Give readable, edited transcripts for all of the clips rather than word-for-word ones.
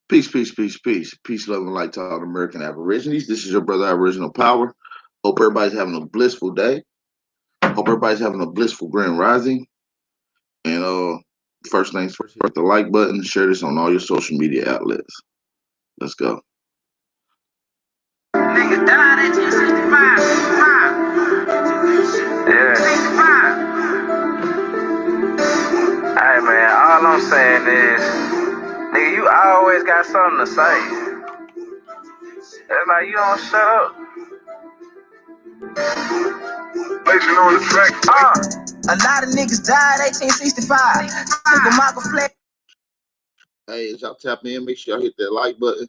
Peace, peace, peace, peace. Peace, love, and light to all the American Aborigines. This is your brother, Aboriginal Power. Hope everybody's having a blissful day. Hope everybody's having a blissful grand rising. And first things first, hit the like button, share this on all your social media outlets. Let's go. Nigga died at 265. Yeah. 65. Hey man, all I'm saying is, nigga, you always got something to say. It's like you don't shut up. Blazing on the track. A lot of niggas died 1865. Took a Michael Fleck. Hey, as y'all tap in, make sure y'all hit that like button.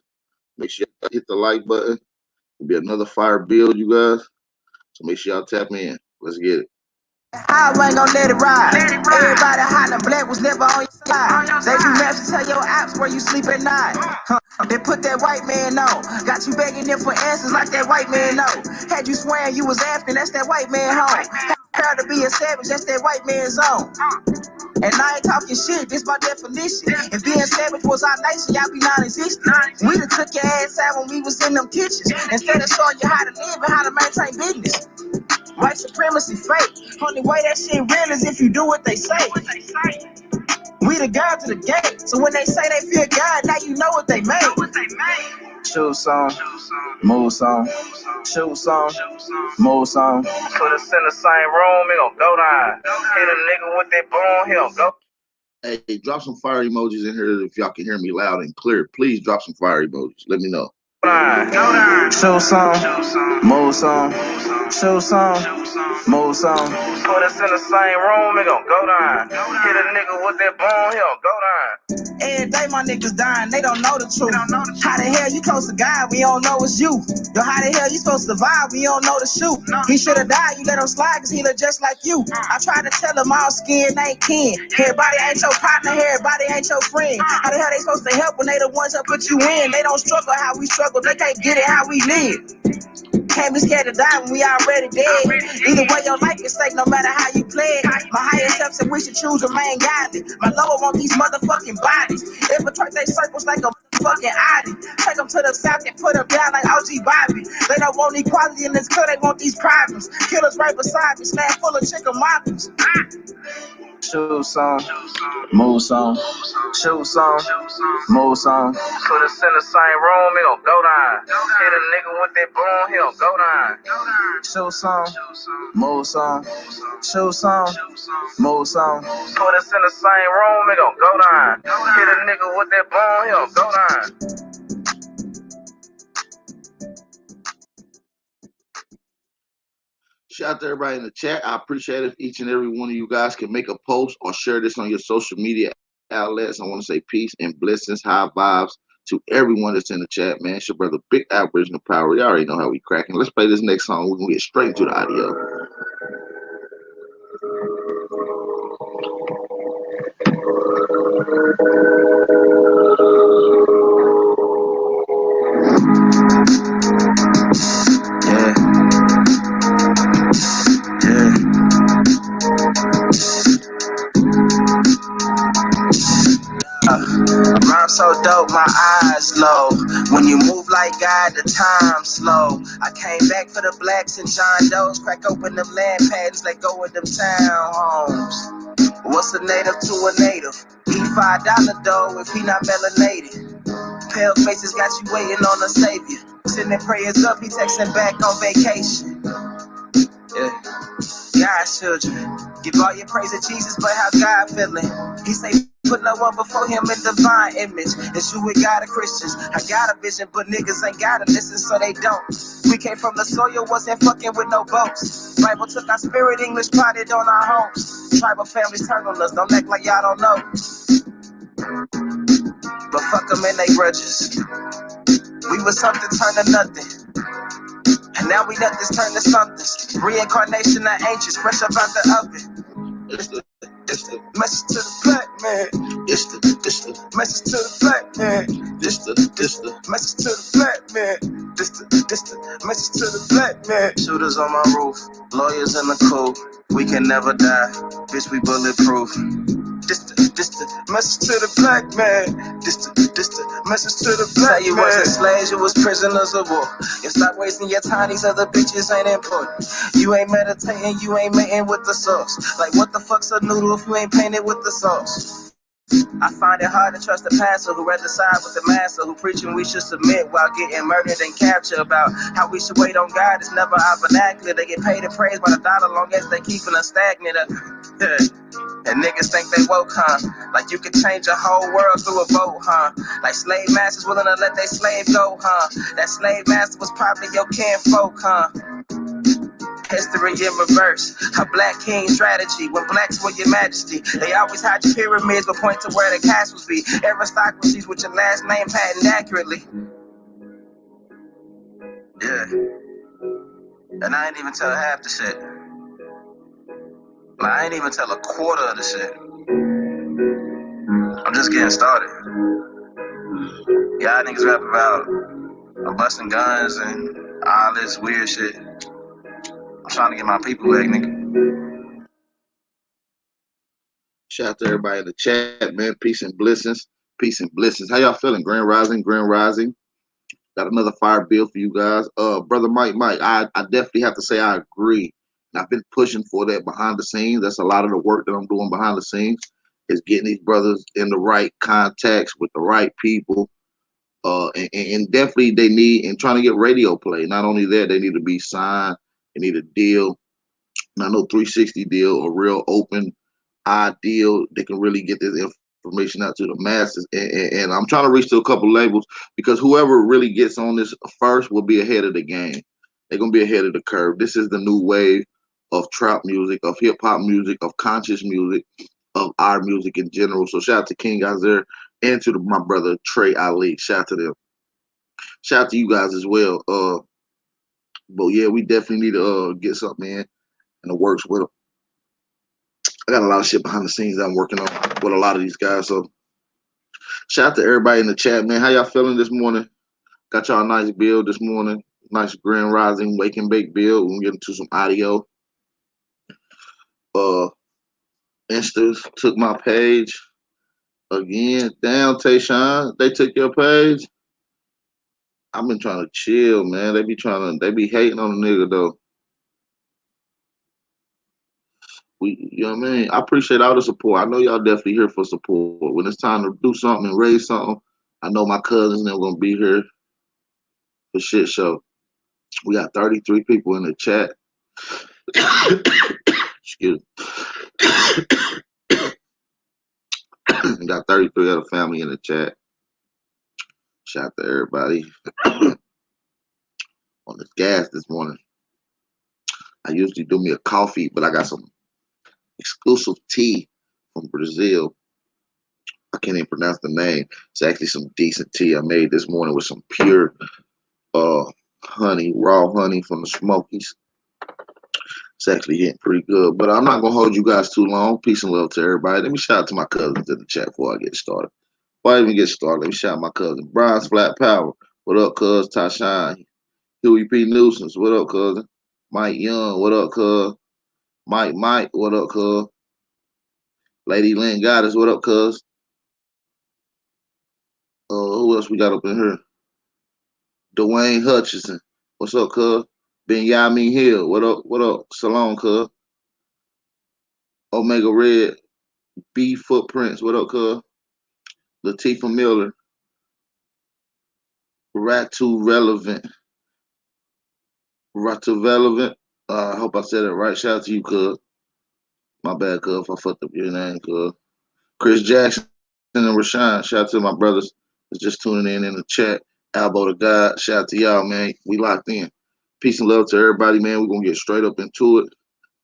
Make sure y'all hit the like button. It'll be another fire build, you guys. So make sure y'all tap in. Let's get it. I ain't gon' let it ride. Everybody hollering, black was never on your side. They do maps to tell your apps where you sleep at night. They put that white man on. Got you begging them for answers like that white man know. Had you swearing you was African, that's that white man home. Proud to be a savage, that's that white man's zone. And I ain't talking shit, this by definition. If being savage was our nation, y'all be non-existent. We done took your ass out when we was in them kitchens. Instead of showing you how to live and how to maintain business. White supremacy fake. Only way that shit real is if you do what they say. We the God to the gate. So when they say they fear God, now you know what they made. Shoe song, move song, shoe song, move song. Put us in the same room, it gon' go down. Hit a nigga with that boom, he gon' go. Hey, drop some fire emojis in here if y'all can hear me loud and clear. Please drop some fire emojis. Let me know. Show song, move song, show song, move song. Put us in the same room, it gon' go down. Hit a nigga with that bone, he gon' go down. Every day my niggas dying, they don't know the truth. How the hell you close to God, we don't know it's you. Yo, how the hell you supposed to survive, we don't know the shoot. He should've died, you let him slide, cause he look just like you. I tried to tell him all skin ain't kin. Everybody ain't your partner, everybody ain't your friend. How the hell they supposed to help when they the ones that put you in? They don't struggle how we struggle, they can't get it how we live. Can't be scared to die when we already dead. Either way, your life is safe no matter how you play it. My higher self said we should choose remain godly. My lower want these motherfucking bodies. Infiltrate they circles like a motherfucking Audi. Take them to the south and put them down like OG Bobby. They don't want equality in this club, they want these problems. Killers right beside me, smash full of chicken moppers. Shoe song, move song, shoe song, move song. Put us in the same room, it gon' go down. Hit a nigga with that boom, he gon' go down. Shoe song, move song, shoe song, move song. Put us in the same room, it gon' go down. Hit a nigga with that boom, he gon' go down. Shout out to everybody in the chat. I appreciate it if each and every one of you guys can make a post or share this on your social media outlets. I want to say peace and blessings, high vibes to everyone that's in the chat, man. It's your brother, Big Aboriginal Power. You already know how we cracking. Let's play this next song. We're going to get straight into the audio. Rhyme so dope, my eyes low. When you move like God, the time slow. I came back for the blacks and John Doe's. Crack open them land patents, let go of them townhomes. What's a native to a native? Eat $5 dough if he not melanated. Pale faces got you waiting on a savior. Sending prayers up, he texting back on vacation. Yeah. God's children, give all your praise to Jesus, but how God feeling? He say put no one before him in divine image. It's you with God of Christians. I got a vision, but niggas ain't gotta listen, so they don't. We came from the soil, wasn't fucking with no boats. Bible took our spirit, English plotted on our homes. Tribal families turn on us, don't act like y'all don't know. But fuck them and they grudges. We was something turned to nothing. And now we nothing's turned to something. Reincarnation of angels, fresh up out the oven. It's the message to the black man. It's the message to the black man. It's the message to the black man. This the message to the black man. Shooters on my roof, lawyers in the coop. We can never die, bitch, we bulletproof. This the message to the black man. This the message to the black man. You wasn't slaves, you was prisoners of war. You stop wasting your time, these other bitches ain't important. You ain't meditating, you ain't mating with the sauce. Like what the fuck's a noodle if you ain't painted with the sauce? I find it hard to trust the pastor who rather side with the master who preaching we should submit while getting murdered and captured. About how we should wait on God is never our vernacular. They get paid and praised by the dollar long as they keeping us stagnant. And niggas think they woke, huh? Like you could change a whole world through a vote, huh? Like slave masters willing to let their slave go, huh? That slave master was probably your kinfolk, huh? History in reverse, a black king strategy. When blacks were your majesty, they always had your pyramids but point to where the castles be. Aristocracies with your last name patent accurately. Yeah, and I ain't even tell half the shit. Like, I ain't even tell a quarter of the shit. I'm just getting started. Y'all niggas rap about busting guns and all this weird shit. I'm trying to get my people back, nigga. Shout out to everybody in the chat, man. Peace and blessings. Peace and blessings. How y'all feeling? Grand Rising, Grand Rising. Got another fire bill for you guys. Brother Mike, I definitely have to say I agree. And I've been pushing for that behind the scenes. That's a lot of the work that I'm doing behind the scenes is getting these brothers in the right contacts with the right people. And definitely they need and trying to get radio play. Not only that, they need to be signed. They need a deal. And I know 360 deal, a real open eye deal. They can really get this information out to the masses. And I'm trying to reach to a couple labels because whoever really gets on this first will be ahead of the game. They're gonna be ahead of the curve. This is the new wave of trap music, of hip hop music, of conscious music, of our music in general. So shout out to King guys there and to my brother Trey Ali. Shout out to them. Shout out to you guys as well. But yeah, we definitely need to get something in the works with them. I got a lot of shit behind the scenes that I'm working on with a lot of these guys. So shout out to everybody in the chat, man. How y'all feeling this morning? Got y'all a nice build this morning. Nice grand rising, wake and bake build. We'll get into some audio. Instas took my page again. Damn, Tayshawn, they took your page. I've been trying to chill, man. They be hating on the nigga though. You know what I mean? I appreciate all the support. I know y'all definitely here for support. When it's time to do something and raise something, I know my cousins and them gonna be here for shit show. We got 33 people in the chat. Excuse me. We got 33 other family in the chat. Shout out to everybody on this gas this morning. I usually do me a coffee, but I got some exclusive tea from Brazil. I can't even pronounce the name. It's actually some decent tea I made this morning with some pure honey, raw honey from the Smokies. It's actually hitting pretty good. But I'm not going to hold you guys too long. Peace and love to everybody. Let me shout out to my cousins in the chat before I get started. Before I even get started, let me shout out my cousin. Brian's Flat Power. What up, cuz? Tashawn. Huey P. Nuisance. What up, cousin? Mike Young. What up, cuz? Mike. What up, cuz? Lady Lynn Goddess. What up, cuz? Who else we got up in here? Dwayne Hutchinson. What's up, cuz? Benjamin Hill. What up? What up? Salon, cuz. Omega Red. B Footprints. What up, cuz? Latifah Miller. Ratu Relevant. I hope I said it right. Shout out to you, cuz. My bad, cuz. If I fucked up your name, cuz. Chris Jackson and Rashawn. Shout out to my brothers that's just tuning in the chat. Elbow to God. Shout out to y'all, man. We locked in. Peace and love to everybody, man. We're going to get straight up into it.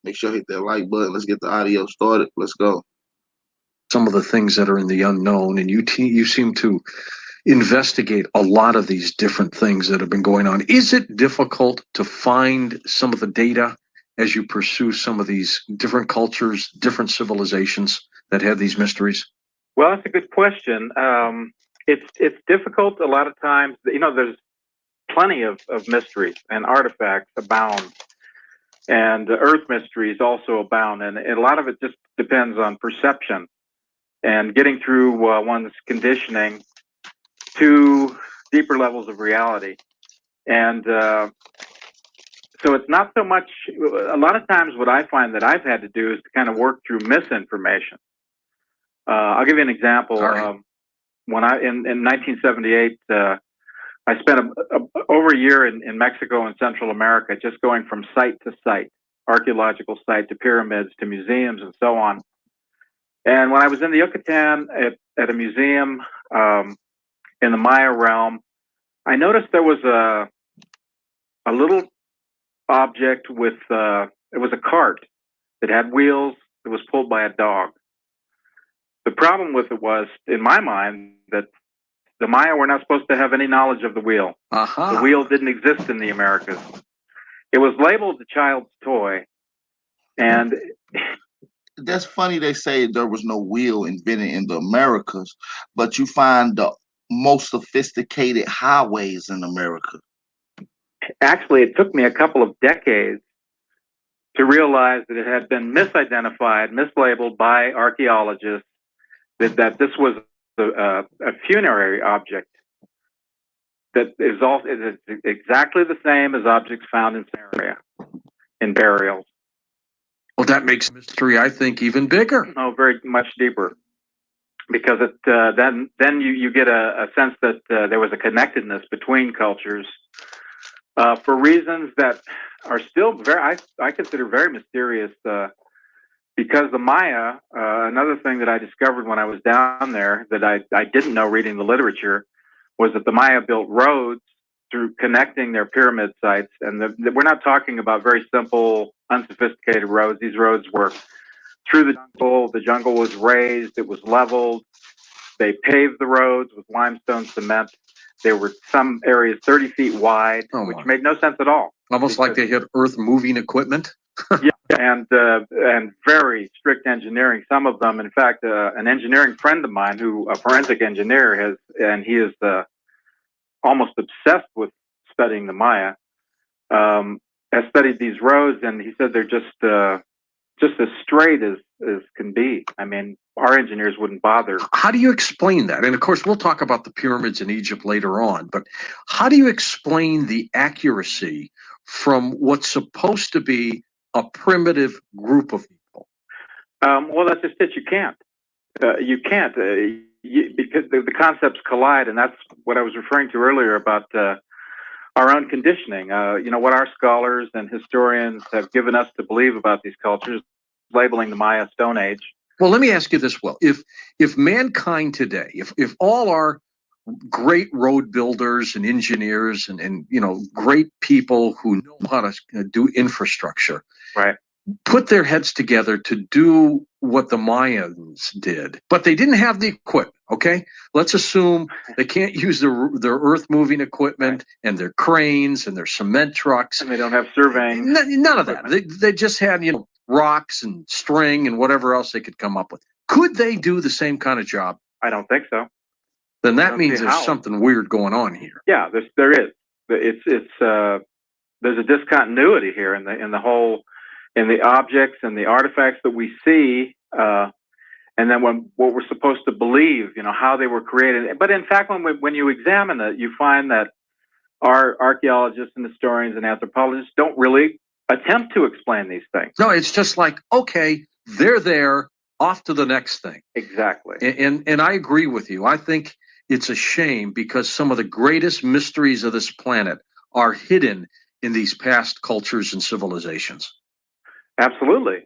Make sure you hit that like button. Let's get the audio started. Let's go. Some of the things that are in the unknown, and you seem to investigate a lot of these different things that have been going on. Is it difficult to find some of the data as you pursue some of these different cultures, different civilizations that have these mysteries? Well, that's a good question. It's difficult a lot of times. There's plenty of mysteries, and artifacts abound, and the earth mysteries also abound, and a lot of it just depends on perception. and getting through one's conditioning to deeper levels of reality. And so it's not so much, a lot of times what I find that I've had to do is to kind of work through misinformation. I'll give you an example. Right. When in 1978, I spent over a year in Mexico and Central America, just going from site to site, archaeological site to pyramids to museums and so on. And when I was in the Yucatan at a museum in the Maya realm, I noticed there was a little object with it was a cart that had wheels that was pulled by a dog. The problem with it was, in my mind, that the Maya were not supposed to have any knowledge of the wheel. Uh-huh. The wheel didn't exist in the Americas. It was labeled a child's toy, and That's funny they say there was no wheel invented in the Americas, but you find the most sophisticated highways in America. actually it took me a couple of decades to realize that it had been misidentified, mislabeled by archaeologists, that this was a funerary object that is also is exactly the same as objects found in Samaria in burials. Well, that makes mystery, I think, even bigger. No, very much deeper, because it then you get a sense that there was a connectedness between cultures for reasons that are still very I consider very mysterious. Because the Maya, another thing that I discovered when I was down there that I didn't know reading the literature was that the Maya built roads through connecting their pyramid sites. And we're not talking about very simple, unsophisticated roads. These roads were through the jungle. The jungle was raised. It was leveled. They paved the roads with limestone cement. There were some areas 30 feet wide, which made no sense at all. Almost like they had earth moving equipment. Yeah, and very strict engineering. Some of them, in fact, an engineering friend of mine, a forensic engineer, he is almost obsessed with studying the Maya. Has studied these roads, and he said they're just as straight as can be. I mean, our engineers wouldn't bother. How do you explain that? And of course, we'll talk about the pyramids in Egypt later on, but how do you explain the accuracy from what's supposed to be a primitive group of people? Well, that's just it. You can't. Because the concepts collide, and that's what I was referring to earlier about our own conditioning. What our scholars and historians have given us to believe about these cultures, labeling the Maya Stone Age. Well, let me ask you this, Will. If mankind today, if all our great road builders and engineers and great people who know how to do infrastructure, right, put their heads together to do what the Mayans did, but they didn't have the equipment. Okay, let's assume they can't use their earth moving equipment, right, and their cranes and their cement trucks, and they don't have surveying. None of that. They just had rocks and string and whatever else they could come up with. Could they do the same kind of job? I don't think so. Then that means there's something weird going on here. Yeah, there is. There's a discontinuity here in the objects and the artifacts that we see, and then what we're supposed to believe, how they were created. But in fact, when you examine it, you find that our archaeologists and historians and anthropologists don't really attempt to explain these things. No, it's just like, okay, they're there, off to the next thing. Exactly. And I agree with you. I think it's a shame because some of the greatest mysteries of this planet are hidden in these past cultures and civilizations. Absolutely.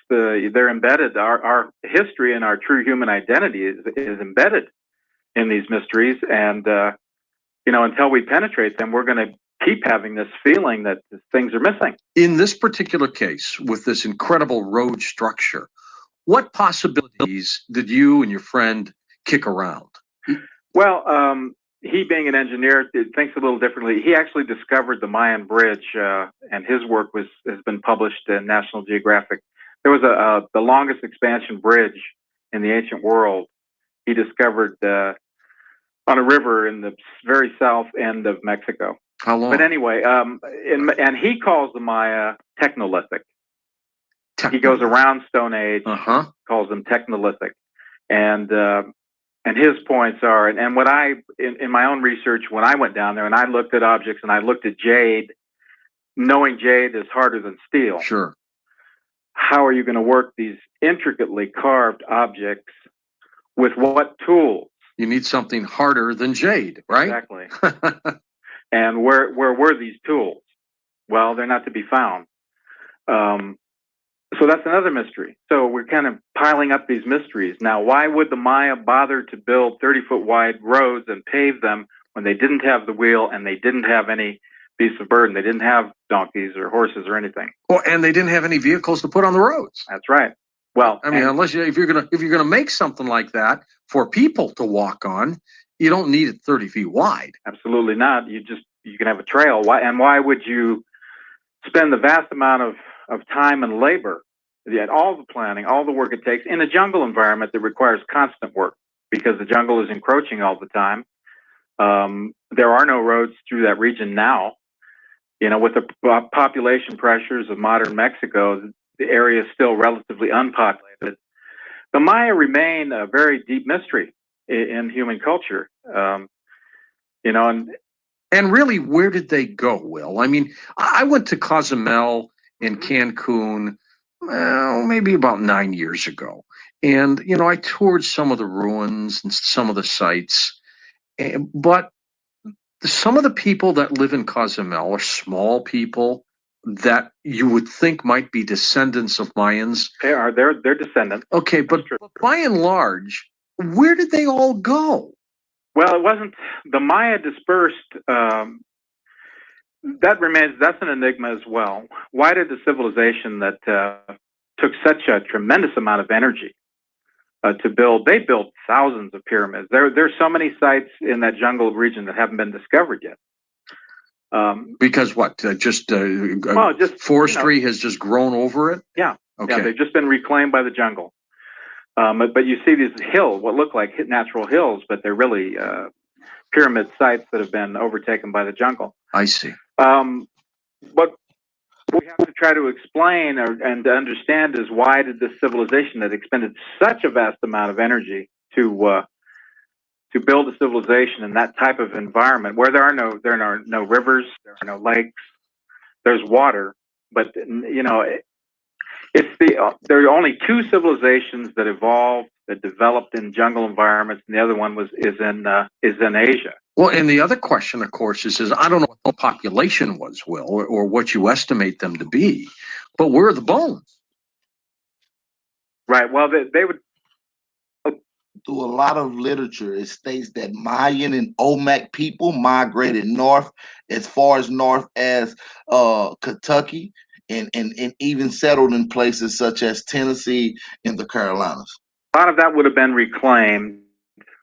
They're embedded. Our history and our true human identity is embedded in these mysteries. And, until we penetrate them, we're going to keep having this feeling that things are missing. In this particular case, with this incredible road structure, what possibilities did you and your friend kick around? Well, he, being an engineer, thinks a little differently. He actually discovered the Mayan Bridge, and his work has been published in National Geographic. There was the longest expansion bridge in the ancient world. He discovered on a river in the very south end of Mexico. How long? But anyway, and he calls the Maya Technolithic. He goes around Stone Age, calls them Technolithic. and his points are, and what in my own research, when I went down there and I looked at objects and I looked at jade, knowing jade is harder than steel. Sure. How are you going to work these intricately carved objects with what tools? You need something harder than jade, right? Exactly. And where were these tools? Well, they're not to be found. So that's another mystery. So we're kind of piling up these mysteries. Now, why would the Maya bother to build 30-foot wide roads and pave them when they didn't have the wheel and they didn't have any beasts of burden? They didn't have donkeys or horses or anything. Well, and they didn't have any vehicles to put on the roads. That's right. Well, I mean, if you're gonna make something like that for people to walk on, you don't need it 30 feet wide. Absolutely not. You can have a trail. Why would you spend the vast amount of time and labor, yet all the planning, all the work it takes in a jungle environment that requires constant work because the jungle is encroaching all the time. There are no roads through that region now. With the population pressures of modern Mexico, the area is still relatively unpopulated. The Maya remain a very deep mystery in human culture. And really, where did they go, Will? I mean, I went to Cozumel in Cancun, well, maybe about 9 years ago. And, I toured some of the ruins and some of the sites. But some of the people that live in Cozumel are small people that you would think might be descendants of Mayans. They're descendants. Okay, but by and large, where did they all go? Well, it wasn't the Maya dispersed. That's an enigma as well. Why did the civilization that took such a tremendous amount of energy to build, they built thousands of pyramids. There's so many sites in that jungle region that haven't been discovered yet. Because what? Just forestry has just grown over it? Yeah. Okay. Yeah, they've just been reclaimed by the jungle. But you see these hills, what look like natural hills, but they're really pyramid sites that have been overtaken by the jungle. I see. What we have to try to explain and to understand is why did this civilization that expended such a vast amount of energy to build a civilization in that type of environment where there are no rivers, there are no lakes, there's water, but there are only two civilizations that evolved, that developed in jungle environments, and the other one is in Asia. Well, and the other question, of course, is I don't know what the population was, Will, or what you estimate them to be, but where are the bones? Right. Well, they would. Through a lot of literature, it states that Mayan and Olmec people migrated north as far as north as Kentucky and even settled in places such as Tennessee and the Carolinas. A lot of that would have been reclaimed,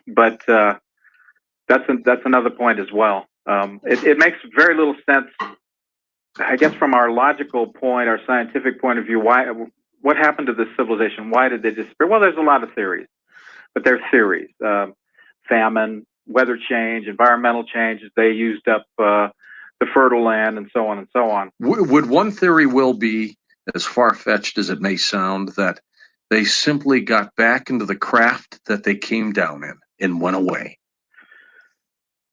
but that's another point as well. It makes very little sense, I guess, from our logical point, our scientific point of view. What happened to this civilization? Why did they disappear? Well, there's a lot of theories, but they're theories. Famine, weather change, environmental changes. They used up the fertile land, and so on and so on. Would one theory will be, as far-fetched as it may sound, that they simply got back into the craft that they came down in and went away?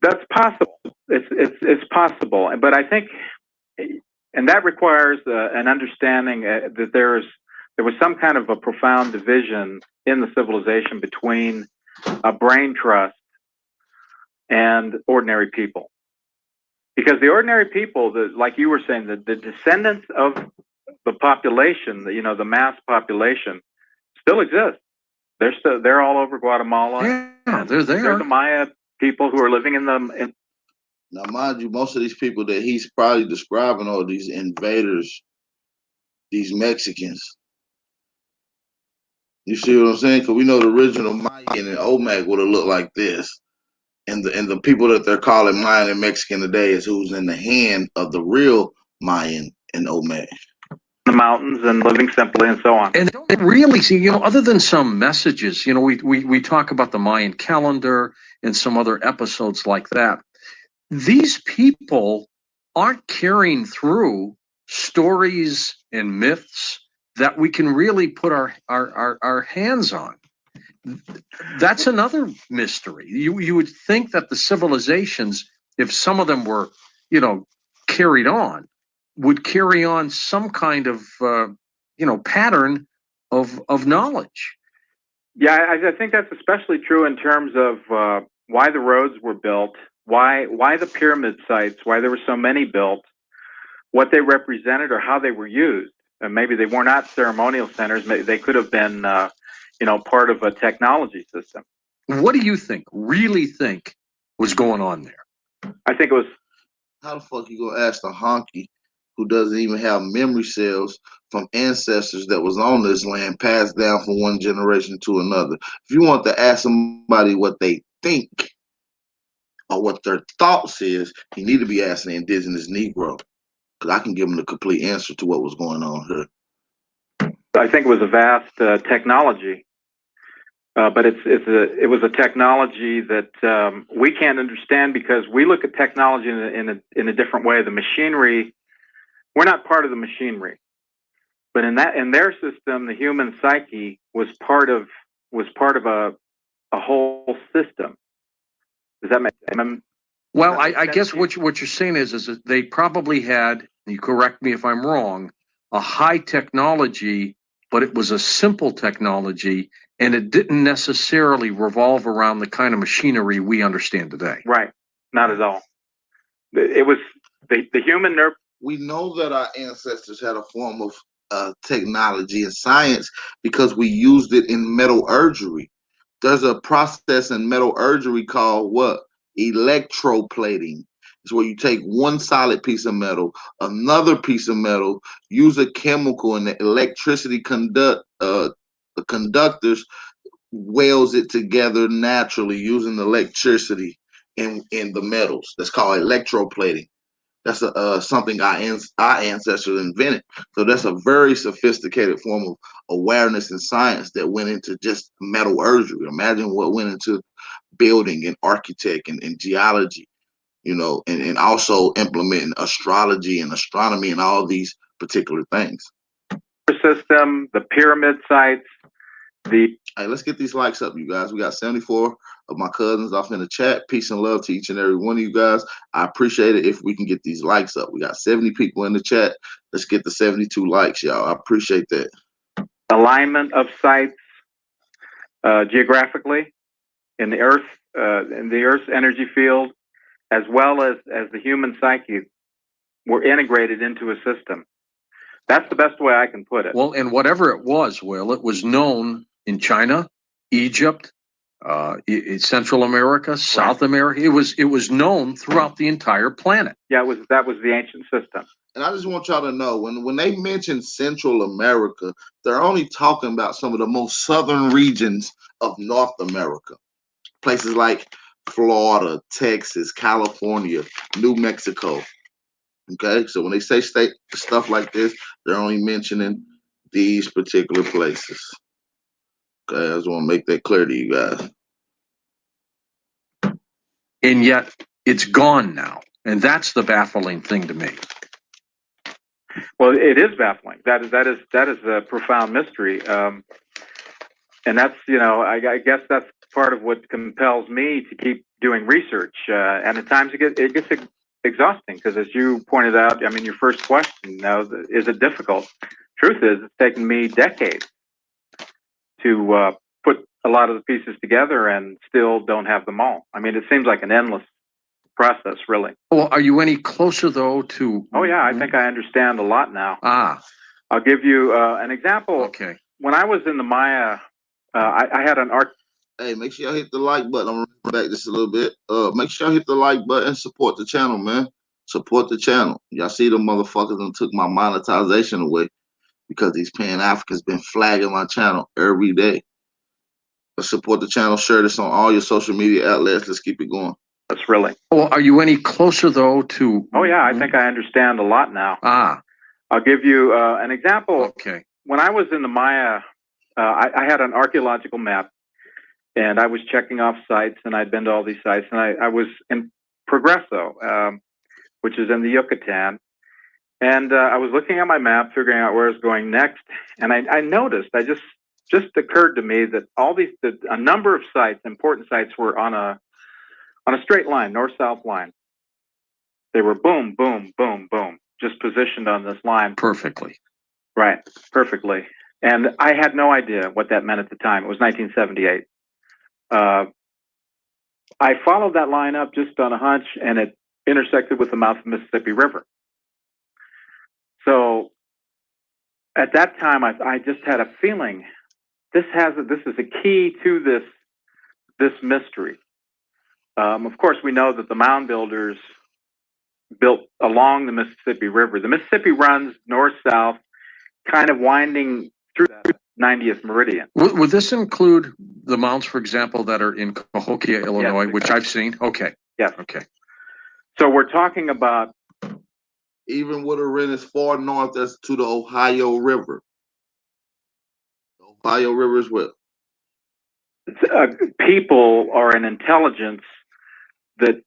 That's possible. It's possible, but I think, and that requires an understanding that there was some kind of a profound division in the civilization between a brain trust and ordinary people, because the ordinary people, like you were saying, the descendants of the population, the mass population, still exist. They're all over Guatemala. Yeah, they're there. They're the Maya people who are living in them. Now, mind you, most of these people that he's probably describing are these invaders, these Mexicans. You see what I'm saying? Because we know the original Mayan and Olmec would have looked like this. And the people that they're calling Mayan and Mexican today is who's in the hand of the real Mayan and Olmec. The mountains and living simply and so on. And they really see, other than some messages, we talk about the Mayan calendar and some other episodes like that. These people aren't carrying through stories and myths that we can really put our hands on. that's another mystery. You would think that the civilizations, if some of them were, carried on, would carry on some kind of pattern of knowledge. Yeah, I think that's especially true in terms of why the roads were built, why the pyramid sites, why there were so many built, what they represented, or how they were used. And maybe they were not ceremonial centers. Maybe they could have been, part of a technology system. What do you really think was going on there? I think it was. How the fuck you gonna ask the honky who doesn't even have memory cells from ancestors that was on this land passed down from one generation to another? If you want to ask somebody what they think or what their thoughts is, you need to be asking the indigenous Negro. Because I can give them the complete answer to what was going on here. I think it was a vast technology, but it was a technology that we can't understand because we look at technology in a different way. The machinery, we're not part of the machinery, but in their system, the human psyche was part of a whole system. Does that make sense? Well, I guess what you're saying is that they probably had, you correct me if I'm wrong, a high technology, but it was a simple technology, and it didn't necessarily revolve around the kind of machinery we understand today. Right. Not at all. It was the human nerve. We know that our ancestors had a form of technology and science because we used it in metallurgy. There's a process in metallurgy called what? Electroplating. It's where you take one solid piece of metal, another piece of metal, use a chemical, and the electricity conductors welds it together naturally using electricity in the metals. That's called electroplating. That's something our ancestors invented. So that's a very sophisticated form of awareness and science that went into just metallurgy. Imagine what went into building and architect and geology, and also implementing astrology and astronomy and all these particular things. System, the pyramid sites, Hey, let's get these likes up, you guys. We got 74 of my cousins off in the chat. Peace and love to each and every one of you guys. I appreciate it if we can get these likes up. We got 70 people in the chat. Let's get the 72 likes, y'all. I appreciate that. Alignment of sites geographically in the Earth's energy field, as well as the human psyche, were integrated into a system. That's the best way I can put it. Well, and whatever it was, Will, it was known in China, Egypt, Central America, South America. It was known throughout the entire planet. Yeah, that was the ancient system. And I just want y'all to know, when they mention Central America, they're only talking about some of the most southern regions of North America. Places like Florida, Texas, California, New Mexico. Okay, so when they say stuff like this, they're only mentioning these particular places. Okay, I just want to make that clear to you guys. And yet it's gone now. And that's the baffling thing to me. Well, it is baffling. That is a profound mystery. And that's, I guess that's part of what compels me to keep doing research. And at times it gets exhausting because, as you pointed out, I mean, your first question now, is it difficult? Truth is, it's taken me decades to put a lot of the pieces together and still don't have them all. I mean, it seems like an endless process, really. Well, are you any closer, though, to... Oh, yeah, I think I understand a lot now. I'll give you an example. Okay. When I was in the Maya, I had an art. Hey, make sure y'all hit the like button. I'm gonna back this a little bit. Make sure y'all hit the like button and support the channel, man. Support the channel. Y'all see the motherfuckers and took my monetization away because these Pan-Africans been flagging my channel every day. Let's support the channel. Share this on all your social media outlets. Let's keep it going. That's really. Well, are you any closer, though, to... Oh, yeah, I think I understand a lot now. I'll give you an example. Okay. When I was in the Maya, I had an archaeological map, and I was checking off sites, and I'd been to all these sites, and I was in Progreso, which is in the Yucatan, and I was looking at my map, figuring out where I was going next, and I noticed, I just just occurred to me that a number of sites, important sites, were on a straight line, north-south line. They were boom, boom, boom, boom, just positioned on this line. Perfectly. Right, perfectly. And I had no idea what that meant at the time. It was 1978. I followed that line up just on a hunch, and it intersected with the mouth of the Mississippi River. So at that time, I just had a feeling this is a key to this mystery. Of course, we know that the mound builders built along the Mississippi River. The Mississippi runs north-south, kind of winding through that 90th meridian. Would this include the mounds, for example, that are in Cahokia, Illinois, Yes, which I've seen? Okay. Yes. Okay. So we're talking about even Woodard as far north as to the Ohio River. The Ohio River as well. People or an intelligence that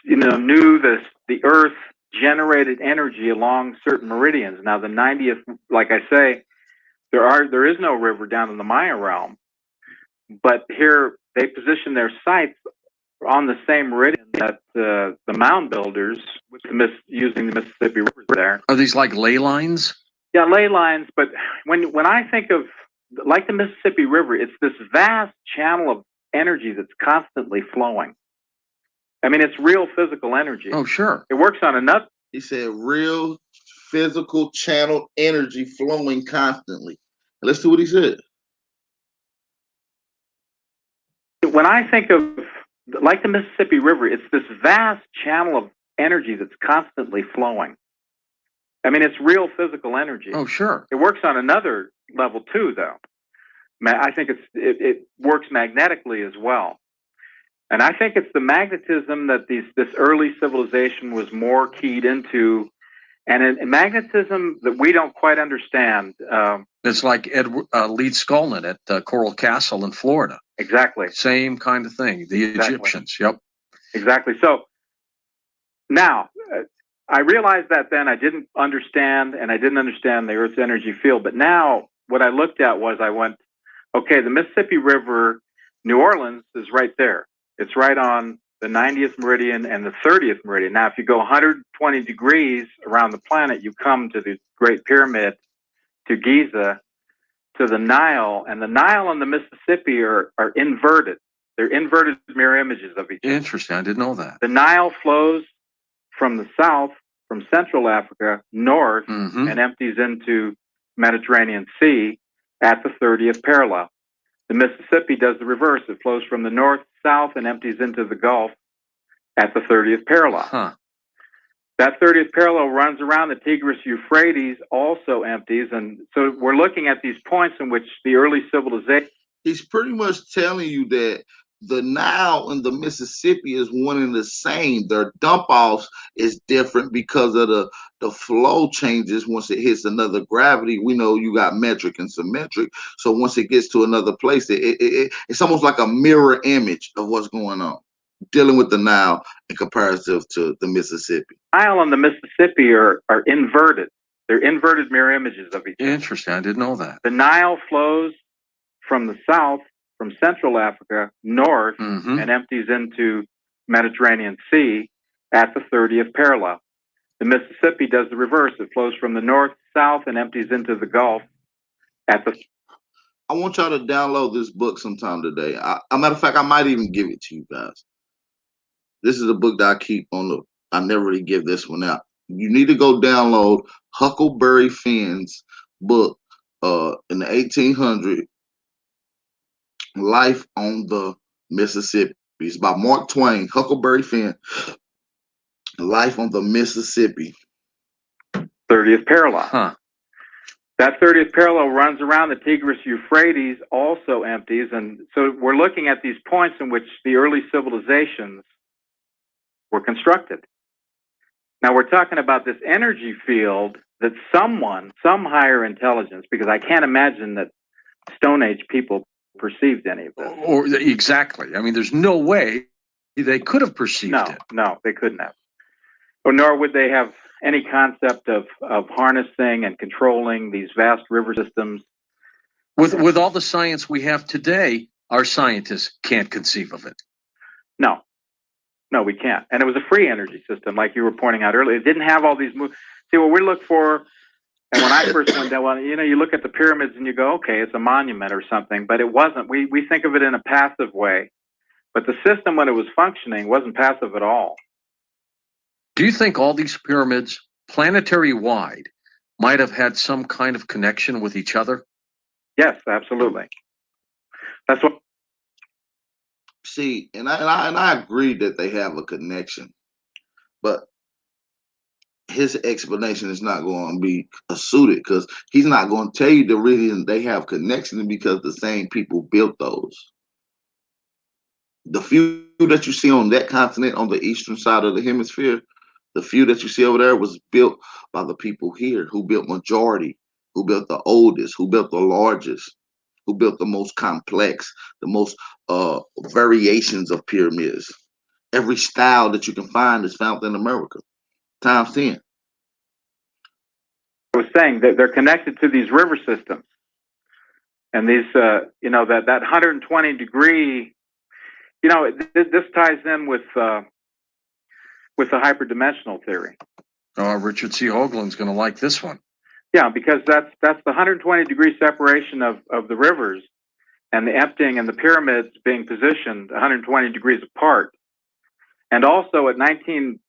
knew the Earth generated energy along certain meridians. Now the 90th, like I say, there is no river down in the Maya realm, but here they position their sites on the same meridian that the mound builders using the Mississippi River there. Are these like ley lines? Yeah, ley lines. But when I think of like the Mississippi River, it's this vast channel of energy that's constantly flowing. I mean, it's real physical energy. Oh, sure. It works on another. He said real physical channel energy flowing constantly. Let's see what he said. When I think of like the Mississippi River, it's this vast channel of energy that's constantly flowing. I mean, it's real physical energy. Oh, sure. It works on another level too, though. I think it works magnetically as well. And I think it's the magnetism that this early civilization was more keyed into, and magnetism that we don't quite understand. It's like Lead Skolnick at Coral Castle in Florida. Exactly. Same kind of thing. The Egyptians. Yep. Exactly. So now I realized that then I didn't understand, and I didn't understand the Earth's energy field. But now what I looked at was I went, okay, the Mississippi River, New Orleans is right there. It's right on the 90th meridian and the 30th meridian. Now, if you go 120 degrees around the planet, you come to the Great Pyramid, to Giza, to the Nile, and the Nile and the Mississippi are inverted. They're inverted mirror images of each other. Interesting. I didn't know that. The Nile flows from the south, from Central Africa, north, and empties into Mediterranean Sea at the 30th parallel. The Mississippi does the reverse. It flows from the north, south, and empties into the Gulf at the 30th parallel. Huh. That 30th parallel runs around the Tigris-Euphrates, also empties. And so we're looking at these points in which the early civilization... He's pretty much telling you that the Nile and the Mississippi is one and the same. Their dump offs is different because of the flow changes once it hits another gravity. We know you got metric and symmetric. So once it gets to another place, it's almost like a mirror image of what's going on, dealing with the Nile in comparison to the Mississippi. Nile and the Mississippi are inverted. They're inverted mirror images of each other. Interesting. I didn't know that. The Nile flows from the south, from Central Africa, north, and empties into Mediterranean Sea at the 30th parallel. The Mississippi does the reverse. It flows from the north, south, and empties into the Gulf at the... I want y'all to download this book sometime today. As a matter of fact, I might even give it to you guys. This is a book that I keep on I never really give this one out. You need to go download Huckleberry Finn's book in the 1800s, Life on the Mississippi. It's by Mark Twain, Huckleberry Finn, Life on the Mississippi. 30th parallel. Huh. That 30th parallel runs around the Tigris-Euphrates, also empties. And so we're looking at these points in which the early civilizations were constructed. Now we're talking about this energy field that some higher intelligence, because I can't imagine that Stone Age people perceived any of this. Or exactly. I mean, there's no way they could have perceived it. No, they couldn't have. Or nor would they have any concept of harnessing and controlling these vast river systems. With all the science we have today, our scientists can't conceive of it. No, we can't. And it was a free energy system, like you were pointing out earlier. It didn't have all these moves. See, what we look for, and when I first went down, well, you look at the pyramids and you go, okay, it's a monument or something, but it wasn't. We think of it in a passive way. But the system, when it was functioning, wasn't passive at all. Do you think all these pyramids, planetary wide, might have had some kind of connection with each other? Yes, absolutely. That's what. See, and I agree that they have a connection, but his explanation is not going to be suited because he's not going to tell you the reason they have connection because the same people built those. The few that you see on that continent, on the eastern side of the hemisphere, the few that you see over there was built by the people here who built majority, who built the oldest, who built the largest, who built the most complex, the most variations of pyramids. Every style that you can find is found in America, times 10. I was saying that they're connected to these river systems, and these, that 120 degree. This ties in with the hyperdimensional theory. Oh, Richard C. Hoagland's going to like this one. Yeah, because that's the 120 degree separation of the rivers and the emptying and the pyramids being positioned 120 degrees apart. And also at 19,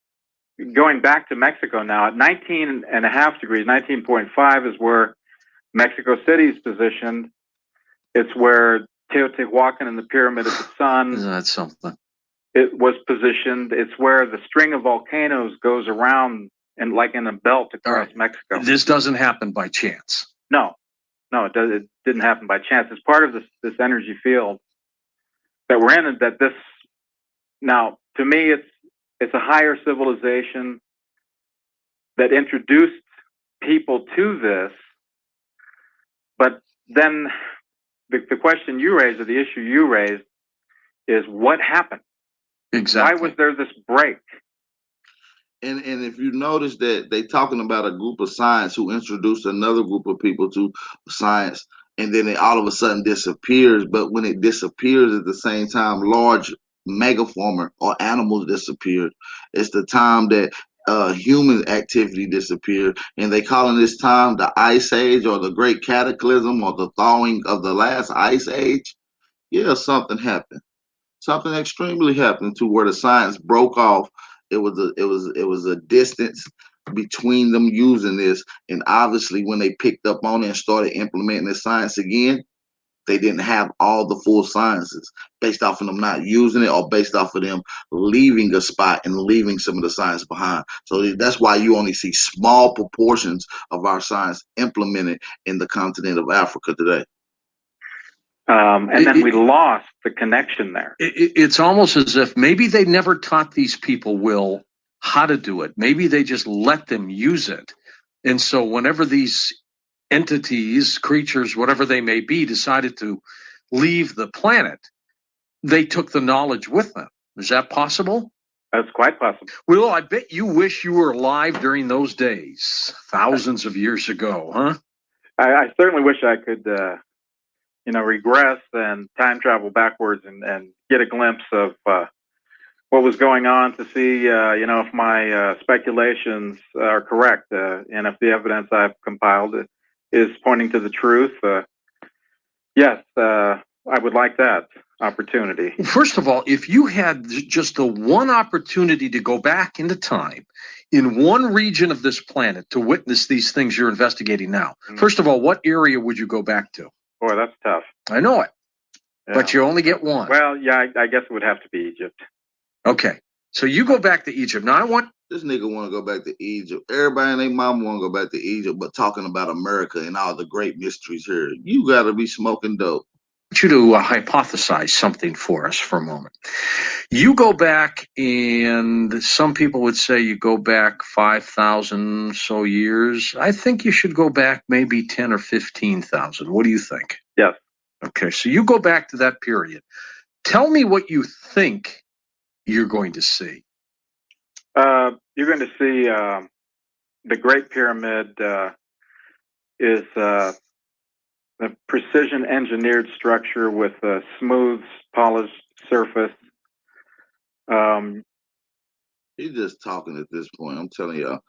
going back to Mexico now, at 19.5 degrees, 19.5 is where Mexico City is positioned. It's where Teotihuacan and the Pyramid of the Sun. Isn't that something? It was positioned. It's where the string of volcanoes goes around and like in a belt across Mexico. This doesn't happen by chance. No, it didn't happen by chance. It's part of this energy field that we're in, and that this, now, to me, it's a higher civilization that introduced people to this. But then the question you raised, or the issue you raised, is what happened? Exactly. Why was there this break? And if you notice that they talking about a group of science who introduced another group of people to science, and then it all of a sudden disappears. But when it disappears at the same time, large megaformer or animals disappeared. It's the time that human activity disappeared, and they calling this time the Ice Age or the Great Cataclysm or the thawing of the last Ice Age. Yeah, something happened. Something extremely happened to where the science broke off. It was a distance between them using this, and obviously when they picked up on it and started implementing the science again, they didn't have all the full sciences based off of them not using it or based off of them leaving a spot and leaving some of the science behind. So that's why you only see small proportions of our science implemented in the continent of Africa today. And then we lost the connection there. It's almost as if maybe they never taught these people, Will, how to do it. Maybe they just let them use it. And so whenever these entities, creatures, whatever they may be, decided to leave the planet, they took the knowledge with them. Is that possible? That's quite possible. Will, I bet you wish you were alive during those days, thousands of years ago, huh? I certainly wish I could regress and time travel backwards and get a glimpse of what was going on to see, if my speculations are correct, and if the evidence I've compiled is pointing to the truth. Yes, I would like that opportunity. First of all, if you had just the one opportunity to go back into time in one region of this planet to witness these things you're investigating now, first of all, what area would you go back to? Boy, that's tough. I know it, yeah. But you only get one. Well, yeah, I guess it would have to be Egypt. Okay, so you go back to Egypt. Now I want this nigga want to go back to Egypt. Everybody and their mama want to go back to Egypt, but talking about America and all the great mysteries here, you got to be smoking dope. I want you to hypothesize something for us for a moment. You go back, and some people would say you go back 5,000 so years. I think you should go back maybe 10 or 15,000. What do you think? Yes. Okay, so you go back to that period. Tell me what you think you're going to see. You're going to see the Great Pyramid is the a precision engineered structure with a smooth, polished surface. He's just talking at this point. I'm telling y'all,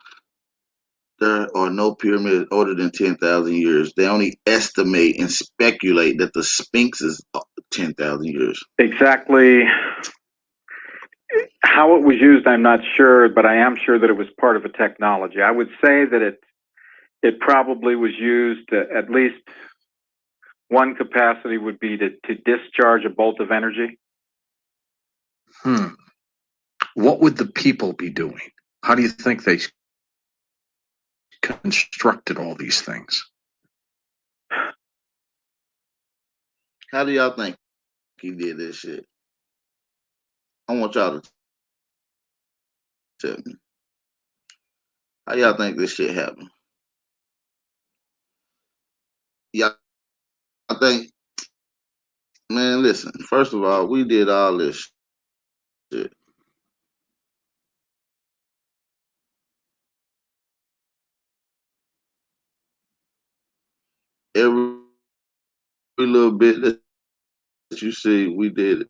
there are no pyramids older than 10,000 years. They only estimate and speculate that the Sphinx is 10,000 years. Exactly how it was used, I'm not sure, but I am sure that it was part of a technology. I would say that it probably was used at least one capacity would be to discharge a bolt of energy. What would the people be doing? How do you think they constructed all these things? How do y'all think he did this shit? I want y'all to tell me. How y'all think this shit happened? Y'all think, man, listen, first of all, we did all this shit. Every little bit that you see, we did it.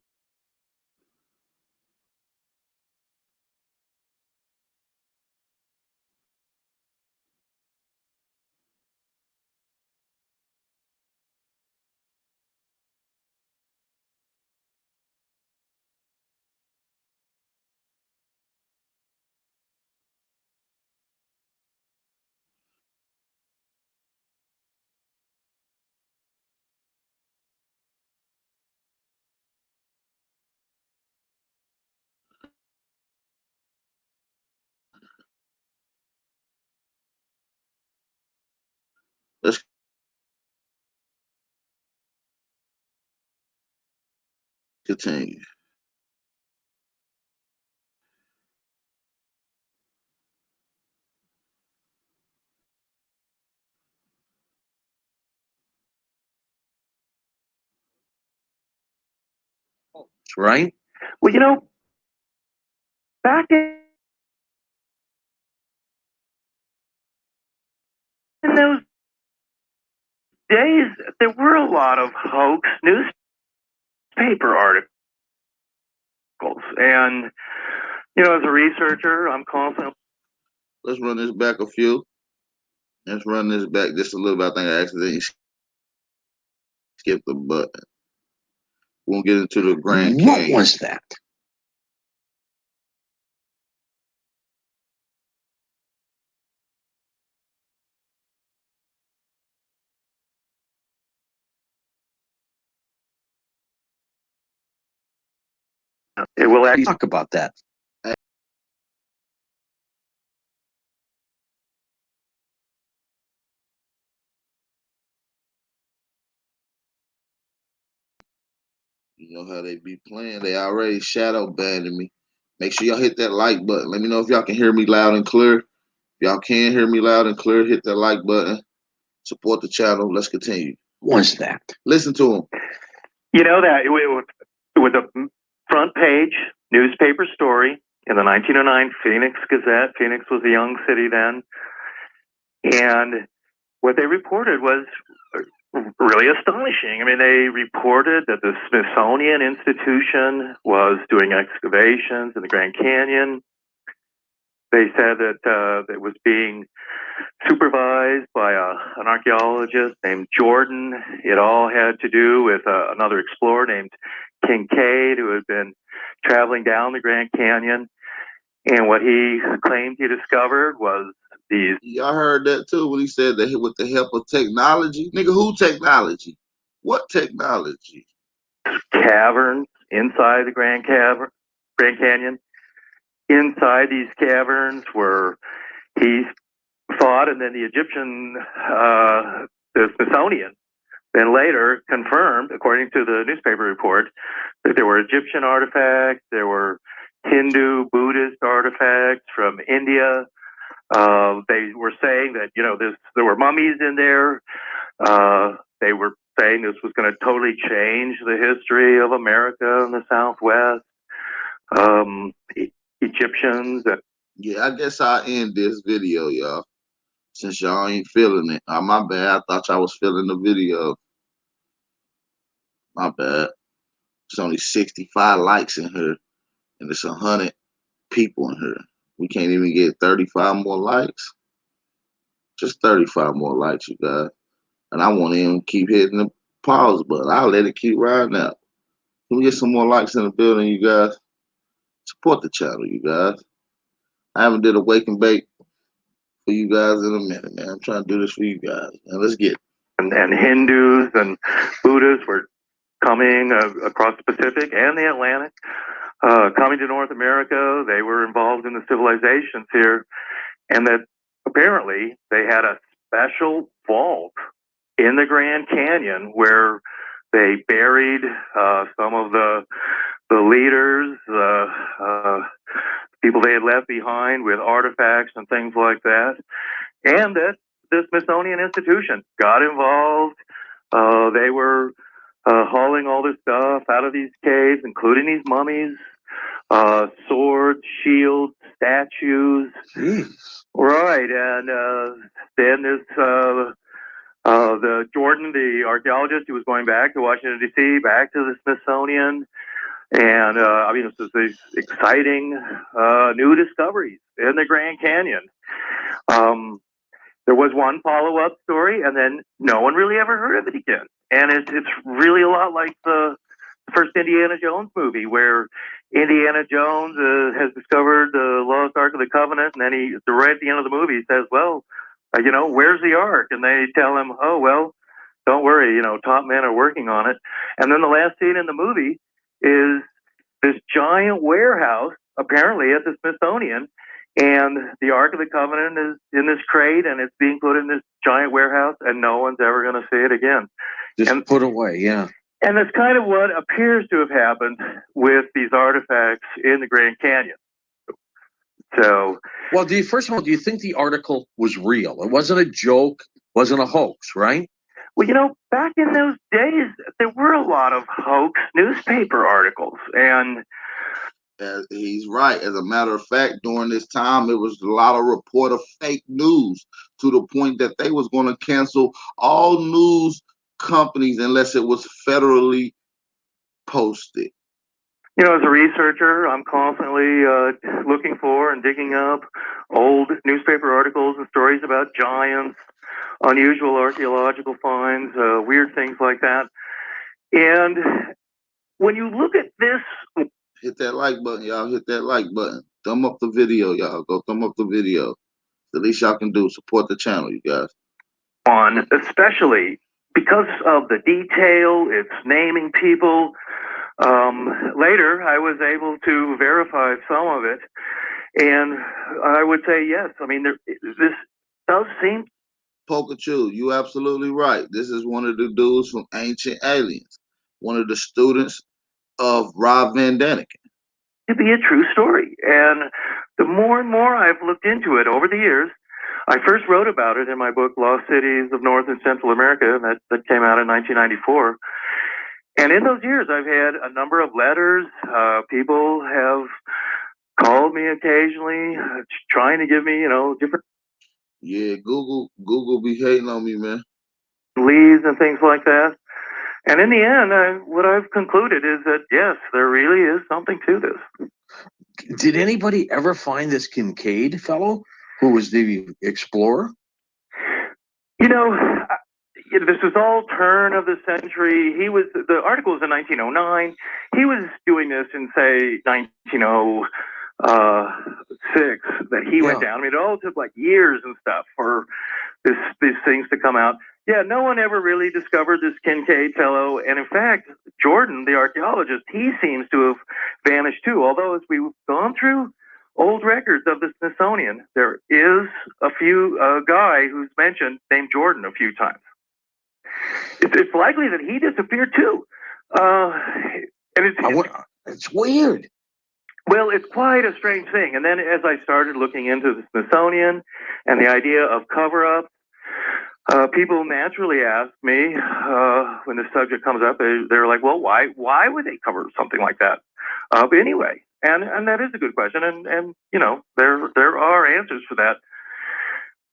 Let's continue. Right? Well, you know, back in those days, there were a lot of hoax newspaper articles. And, you know, as a researcher, I'm constantly. Let's run this back a few. Let's run this back just a little bit. I think I accidentally skipped the button. We'll get into the Grand Canyon. What was that? It will actually Talk about that. You know how they be playing. They already shadow banning me. Make sure y'all hit that like button. Let me know if y'all can hear me loud and clear. If y'all can hear me loud and clear, hit that like button. Support the channel. Let's continue. What was that? Listen to him. You know that it was a front page newspaper story in the 1909 Phoenix Gazette. Phoenix was a young city then. And what they reported was really astonishing. I mean, they reported that the Smithsonian Institution was doing excavations in the Grand Canyon. They said that it was being supervised by an archaeologist named Jordan. It all had to do with another explorer named Kincaid, who had been traveling down the Grand Canyon. And what he claimed he discovered was these. Y'all heard that too when he said that with the help of technology. Nigga, who technology? What technology? Caverns inside the Grand Canyon. Inside these caverns were, he thought, and then the Egyptian, the Smithsonian, then later confirmed, according to the newspaper report, that there were Egyptian artifacts, there were Hindu, Buddhist artifacts from India. They were saying that, you know, there were mummies in there. They were saying this was going to totally change the history of America and the Southwest. Egyptians. Yeah, I guess I'll end this video, y'all. Since y'all ain't feeling it. My bad. I thought y'all was feeling the video. My bad. There's only 65 likes in here, and it's 100 people in here. We can't even get 35 more likes. Just 35 more likes, you guys. And I won't even keep hitting the pause button. I'll let it keep riding out. Can we get some more likes in the building, you guys? Support the channel, you guys. I haven't did a wake and bake for you guys in a minute, man. I'm trying to do this for you guys. Now let's get it. And Hindus and Buddhists were coming across the Pacific and the Atlantic, coming to North America. They were involved in the civilizations here, and that apparently they had a special vault in the Grand Canyon where they buried some of the leaders, people they had left behind with artifacts and things like that, and that the Smithsonian Institution got involved. They were hauling all this stuff out of these caves, including these mummies, swords, shields, statues. Jeez. Right, and then this the Jordan, the archaeologist who was going back to Washington D.C., back to the Smithsonian, and I mean, this is these exciting new discoveries in the Grand Canyon. There was one follow-up story, and then no one really ever heard of it again. And it's really a lot like the first Indiana Jones movie, where Indiana Jones has discovered the Lost Ark of the Covenant, and then right at the end of the movie, he says, well, where's the Ark? And they tell him, oh, well, don't worry, top men are working on it. And then the last scene in the movie is this giant warehouse, apparently at the Smithsonian, and the Ark of the Covenant is in this crate, and it's being put in this giant warehouse, and no one's ever going to see it again. Just put away, yeah. And that's kind of what appears to have happened with these artifacts in the Grand Canyon. So, well, first of all, do you think the article was real? It wasn't a joke, wasn't a hoax, right? Well, back in those days, there were a lot of hoax newspaper articles, and he's right. As a matter of fact, during this time, it was a lot of report of fake news to the point that they was going to cancel all news companies unless it was federally posted. As a researcher, I'm constantly looking for and digging up old newspaper articles and stories about giants, unusual archaeological finds, weird things like that. And when you look at this, hit that like button, y'all. Hit that like button. Thumb up the video, y'all. Go thumb up the video. The least y'all can do. Support the channel, you guys. Especially because of the detail, it's naming people. Later, I was able to verify some of it, and I would say yes. I mean, this does seem. Pokachu, you absolutely right. This is one of the dudes from Ancient Aliens, one of the students of Rob Van Daniken. To be a true story, and the more and more I've looked into it over the years, I first wrote about it in my book Lost Cities of North and Central America, and that came out in 1994. And in those years, I've had a number of letters. People have called me occasionally, trying to give me, different. Yeah, Google be hating on me, man. Leads and things like that. And in the end, what I've concluded is that, yes, there really is something to this. Did anybody ever find this Kincaid fellow who was the explorer? This was all turn of the century. The article was in 1909. He was doing this in, say, 1906 that he went down. I mean, it all took like years and stuff for these things to come out. Yeah, no one ever really discovered this Kincaid fellow. And in fact, Jordan, the archaeologist, he seems to have vanished too. Although as we've gone through old records of the Smithsonian, there is a guy who's mentioned named Jordan a few times. It's likely that he disappeared too. And it's weird. Well, it's quite a strange thing. And then as I started looking into the Smithsonian and the idea of cover-up, people naturally ask me when the subject comes up, they're like, well, why would they cover something like that? But anyway, and that is a good question. And there are answers for that.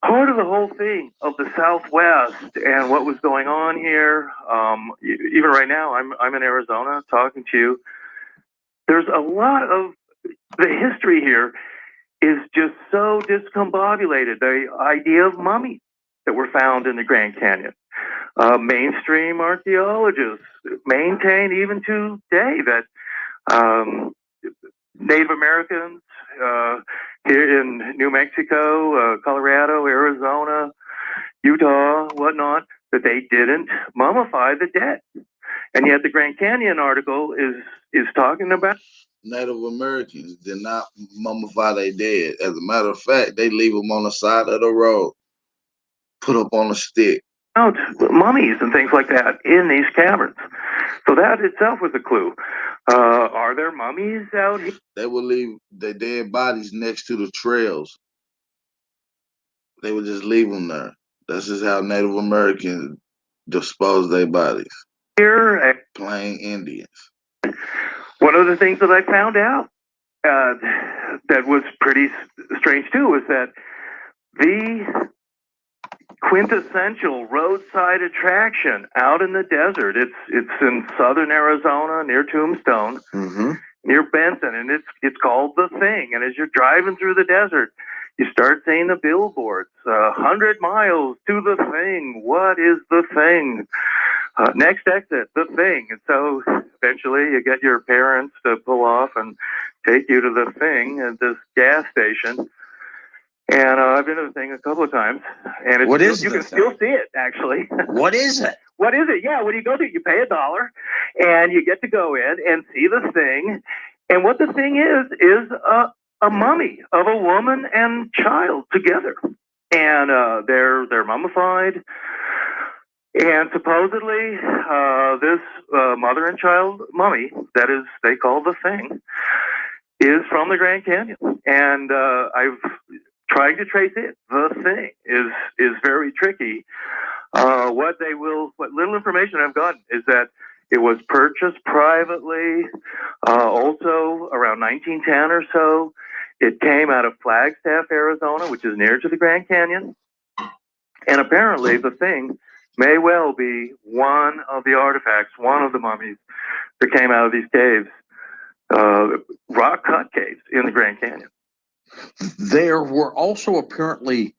part of the whole thing of the Southwest and what was going on here. Even right now, I'm in Arizona talking to you. There's a lot of the history here is just so discombobulated. The idea of mummies that were found in the Grand Canyon. Mainstream archaeologists maintain even today that Native Americans here in New Mexico, Colorado, Arizona, Utah, whatnot, that they didn't mummify the dead. And yet the Grand Canyon article is talking about Native Americans did not mummify their dead. As a matter of fact, they leave them on the side of the road, put up on a stick. Mummies and things like that in these caverns. So that itself was a clue. Are there mummies out here? They would leave their dead bodies next to the trails. They would just leave them there. That's just how Native Americans dispose their bodies. Here, Plain Indians. one of the things that I found out that was pretty strange too was that the quintessential roadside attraction out in the desert. It's in southern Arizona near Tombstone, near Benton, and it's called The Thing. And as you're driving through the desert, you start seeing the billboards, 100 miles to The Thing. What is The Thing? Next exit, The Thing. And so eventually you get your parents to pull off and take you to The Thing at this gas station. And I've been to The Thing a couple of times, and What is you The can Thing? still see it, actually. What is it? What is it? Yeah, when you go to, you pay $1, and you get to go in and see The Thing. And what The Thing is a mummy of a woman and child together, and they're mummified. And supposedly, this mother and child mummy that is they call The Thing is from the Grand Canyon, and I've trying to trace it. The Thing is very tricky. What little information I've gotten is that it was purchased privately, also around 1910 or so. It came out of Flagstaff, Arizona, which is near to the Grand Canyon. And apparently The Thing may well be one of the artifacts, one of the mummies that came out of these caves, rock cut caves in the Grand Canyon. There were also apparently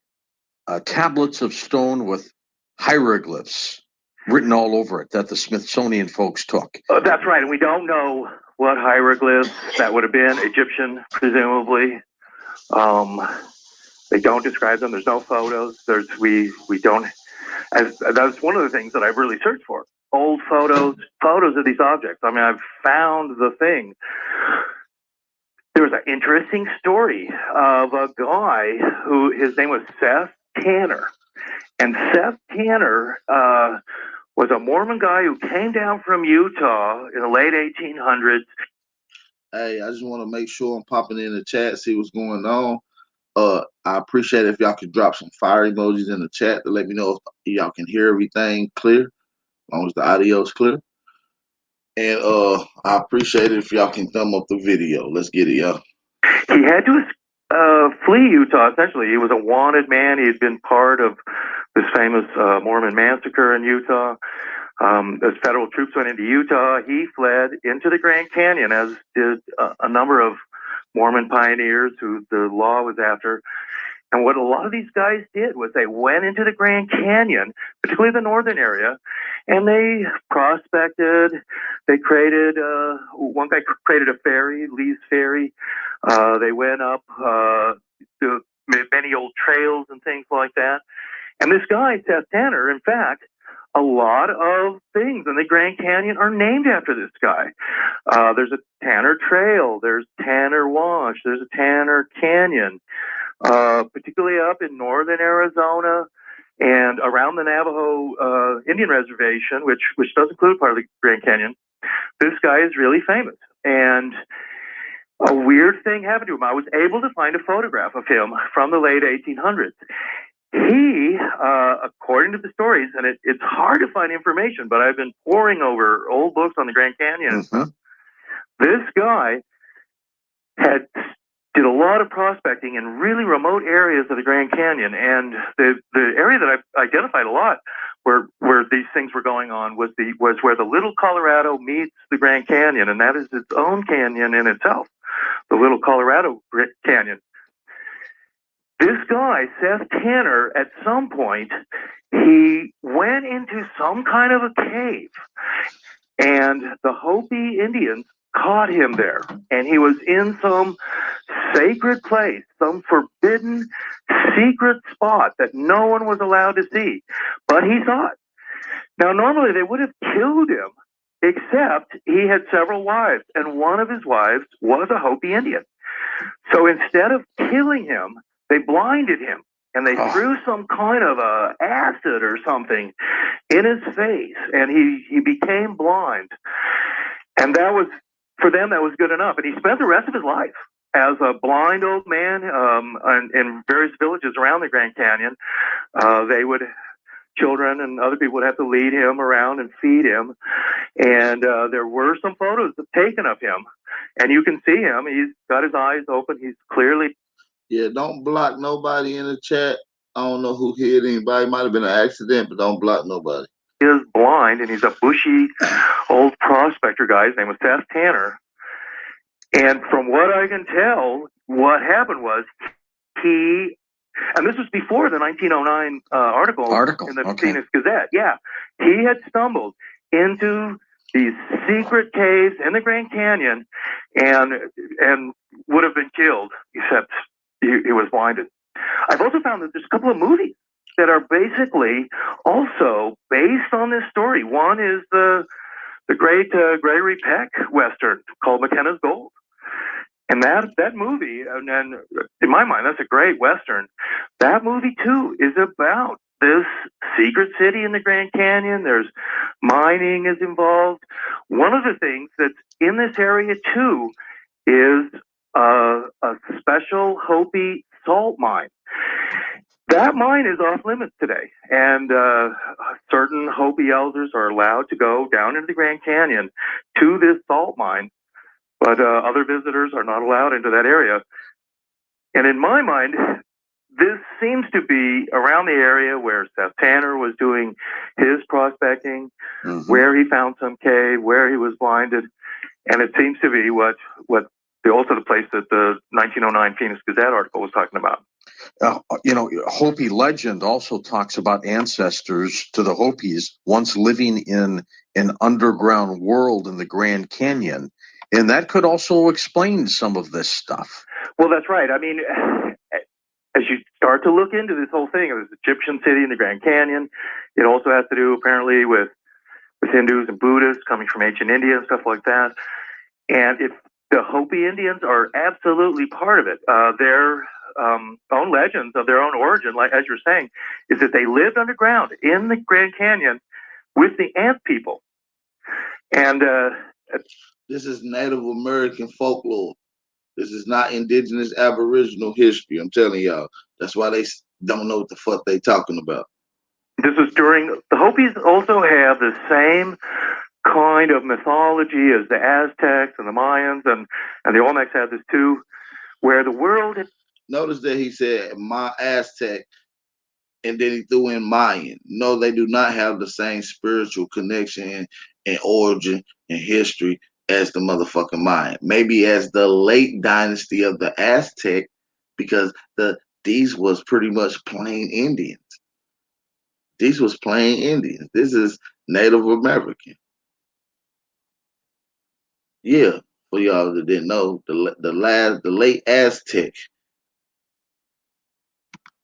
tablets of stone with hieroglyphs written all over it that the Smithsonian folks took. That's right, and we don't know what hieroglyphs that would have been. Egyptian, presumably. They don't describe them. There's no photos. We don't. That's one of the things that I've really searched for. Old photos of these objects. I mean, I've found The Thing. There was an interesting story of a guy who his name was Seth Tanner. And Seth Tanner was a Mormon guy who came down from Utah in the late 1800s. Hey, I just want to make sure I'm popping in the chat, see what's going on. I appreciate it if y'all could drop some fire emojis in the chat to let me know if y'all can hear everything clear, as long as the audio is clear. And I appreciate it if y'all can thumb up the video. Let's get it, y'all. He had to flee Utah, essentially. He was a wanted man. He had been part of this famous Mormon massacre in Utah. As federal troops went into Utah, he fled into the Grand Canyon, as did a number of Mormon pioneers who the law was after. And what a lot of these guys did was they went into the Grand Canyon, particularly the northern area, and they prospected. They created, one guy created a ferry, Lee's Ferry. They went up to many old trails and things like that. And this guy, Seth Tanner, in fact, a lot of things in the Grand Canyon are named after this guy. There's a Tanner Trail, there's Tanner Wash, there's a Tanner Canyon. Particularly up in northern Arizona and around the Navajo Indian Reservation, which does include part of the Grand Canyon. This guy is really famous. And a weird thing happened to him. I was able to find a photograph of him from the late 1800s. He, according to the stories, and it's hard to find information, but I've been poring over old books on the Grand Canyon. This guy had did a lot of prospecting in really remote areas of the Grand Canyon. And the area that I identified a lot where these things were going on was where the Little Colorado meets the Grand Canyon, and that is its own canyon in itself, the Little Colorado Canyon. This guy, Seth Tanner, at some point, he went into some kind of a cave, and the Hopi Indians caught him there, and he was in some sacred place, some forbidden secret spot that no one was allowed to see, but he saw it. Now, normally they would have killed him, except he had several wives, and one of his wives was a Hopi Indian. So instead of killing him, they blinded him, and they threw some kind of acid or something in his face, and he became blind. And that was, for them, that was good enough. And he spent the rest of his life as a blind old man in various villages around the Grand Canyon. Children and other people would have to lead him around and feed him. And there were some photos taken of him. And you can see him. He's got his eyes open. He's clearly... Yeah, don't block nobody in the chat. I don't know who hit anybody. Might have been an accident, but don't block nobody. He is blind, and he's a bushy old prospector guy. His name was Seth Tanner. And from what I can tell, what happened was and this was before the 1909 article in the Phoenix Gazette. Yeah, he had stumbled into these secret caves in the Grand Canyon and would have been killed, except he was blinded. I've also found that there's a couple of movies that are basically also based on this story. One is the great Gregory Peck Western called McKenna's Gold. And that movie, and in my mind, that's a great Western. That movie, too, is about this secret city in the Grand Canyon. There's mining is involved. One of the things that's in this area, too, is a special Hopi salt mine. That mine is off limits today, and certain Hopi elders are allowed to go down into the Grand Canyon to this salt mine, but other visitors are not allowed into that area. And in my mind, this seems to be around the area where Seth Tanner was doing his prospecting, where he found some cave, where he was blinded, and it seems to be what also the place that the 1909 Phoenix Gazette article was talking about. Hopi legend also talks about ancestors to the Hopis once living in an underground world in the Grand Canyon. And that could also explain some of this stuff. Well, that's right. I mean, as you start to look into this whole thing, there's Egyptian city in the Grand Canyon. It also has to do apparently with Hindus and Buddhists coming from ancient India and stuff like that. And if the Hopi Indians are absolutely part of it, their own legends of their own origin, like as you're saying, is that they lived underground in the Grand Canyon with the ant people. And this is Native American folklore. This is not indigenous Aboriginal history. I'm telling y'all. That's why they don't know what the fuck they talking about. This is during... The Hopis also have the same kind of mythology as the Aztecs and the Mayans, and the Olmecs have this too, where the world... Notice that he said my Aztec, and then he threw in Mayan. No, they do not have the same spiritual connection and origin and history as the motherfucking Mayan. Maybe as the late dynasty of the Aztec, because these was pretty much plain Indians. These was plain Indians. This is Native American. Yeah, for y'all that didn't know, the late Aztec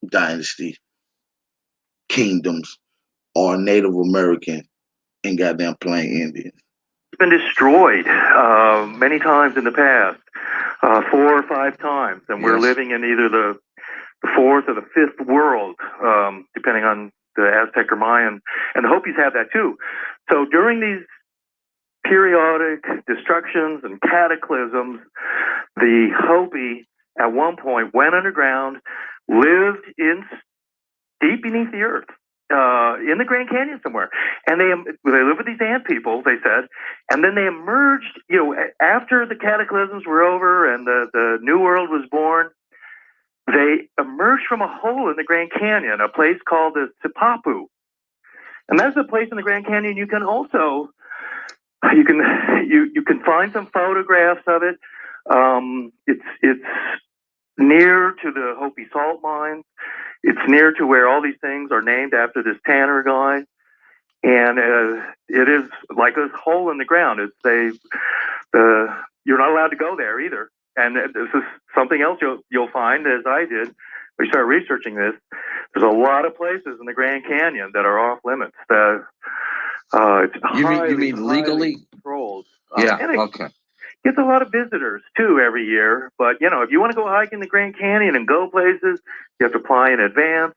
dynasty kingdoms are Native American and goddamn plain Indians. It's been destroyed many times in the past, 4 or 5 times, and we're living in either the 4th or the 5th world, depending on the Aztec or Mayan, and the Hopis have that too. So during these periodic destructions and cataclysms, the Hopi at one point went underground, lived in deep beneath the earth, in the Grand Canyon somewhere, and they live with these ant people, they said, and then they emerged. After the cataclysms were over and the New World was born, they emerged from a hole in the Grand Canyon, a place called the Sipapu, and that's a place in the Grand Canyon you can also you can find some photographs of it. It's near to the Hopi salt mines. It's near to where all these things are named after this tanner guy, and it is like a hole in the ground. You're not allowed to go there either. And this is something else you'll find, as I did. We started researching this. There's a lot of places in the Grand Canyon that are off limits. It's you mean legally controlled? Yeah. And it Okay. gets a lot of visitors too every year. But if you want to go hiking the Grand Canyon and go places, you have to apply in advance.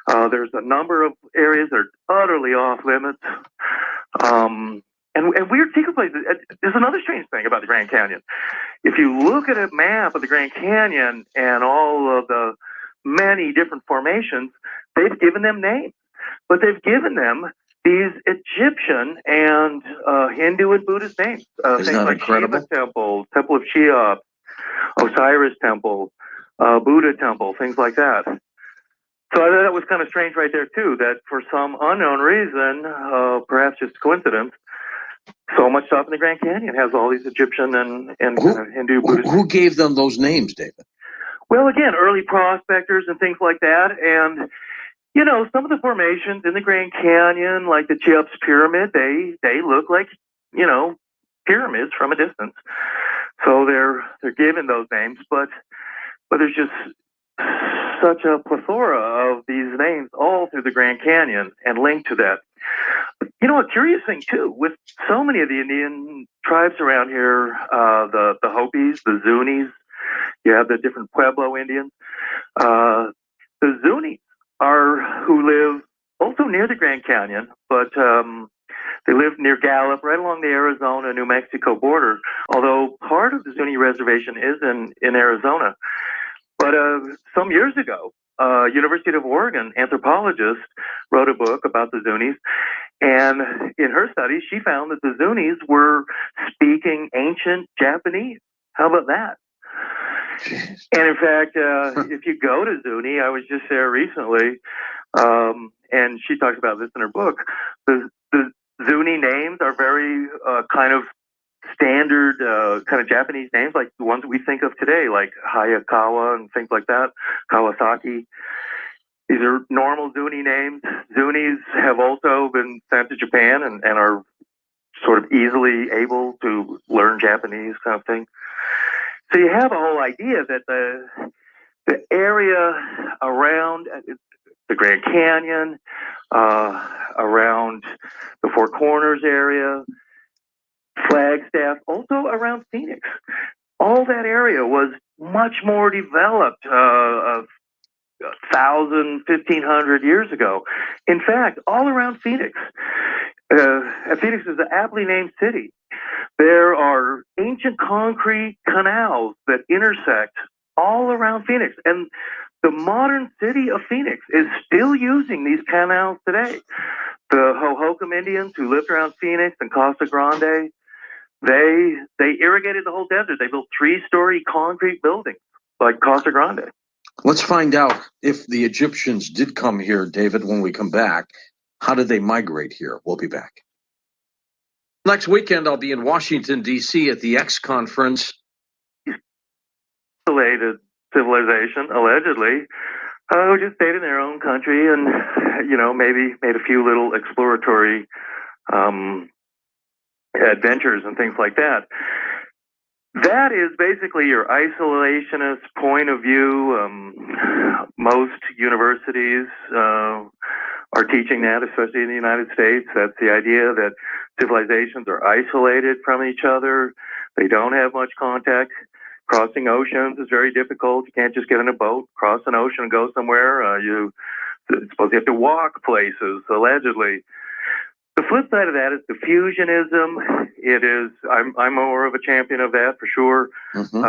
There's a number of areas that are utterly off limits. And weird secret places. There's another strange thing about the Grand Canyon. If you look at a map of the Grand Canyon and all of the many different formations, they've given them names, but they've given them these Egyptian and Hindu and Buddhist names. Isn't Things that like incredible? Shiva Temple, Temple of Cheops, Osiris Temple, Buddha Temple, things like that. So I thought that was kind of strange right there too, that for some unknown reason, perhaps just coincidence, so much stuff in the Grand Canyon has all these Egyptian and Hindu Buddhist. Who gave them those names, David? Well, again, early prospectors and things like that. And, some of the formations in the Grand Canyon, like the Cheops Pyramid, they look like, pyramids from a distance. So they're given those names, but there's just such a plethora of these names all through the Grand Canyon and linked to that. A curious thing too, with so many of the Indian tribes around here, the Hopis, the Zunis, you have the different Pueblo Indians. The Zunis who live also near the Grand Canyon, but they live near Gallup, right along the Arizona-New Mexico border, although part of the Zuni reservation is in Arizona. But some years ago, University of Oregon anthropologist wrote a book about the Zunis, and in her study, she found that the Zunis were speaking ancient Japanese. How about that? And in fact, if you go to Zuni, I was just there recently, and she talks about this in her book. The Zuni names are very kind of standard kind of Japanese names, like the ones that we think of today, like Hayakawa and things like that, Kawasaki. These are normal Zuni names. Zunis have also been sent to Japan and are sort of easily able to learn Japanese kind of thing. So you have a whole idea that the area around the Grand Canyon, around the Four Corners area, Flagstaff, also around Phoenix, all that area was much more developed 1,000, 1,500 years ago. In fact, all around Phoenix, Phoenix is an aptly named city. There are ancient concrete canals that intersect all around Phoenix. And the modern city of Phoenix is still using these canals today. The Hohokam Indians who lived around Phoenix and Casa Grande, they irrigated the whole desert. They built 3-story concrete buildings like Casa Grande. Let's find out if the Egyptians did come here, David, when we come back. How did they migrate here? We'll be back. Next weekend, I'll be in Washington, D.C. at the X Conference. Isolated civilization, allegedly, who just stayed in their own country and, maybe made a few little exploratory adventures and things like that. That is basically your isolationist point of view. Most universities are teaching that, especially in the United States. That's the idea that civilizations are isolated from each other. They don't have much contact. Crossing oceans is very difficult. You can't just get in a boat, cross an ocean, and go somewhere. You have to walk places, allegedly. The flip side of that is diffusionism. It is. I'm more of a champion of that for sure. Mm-hmm.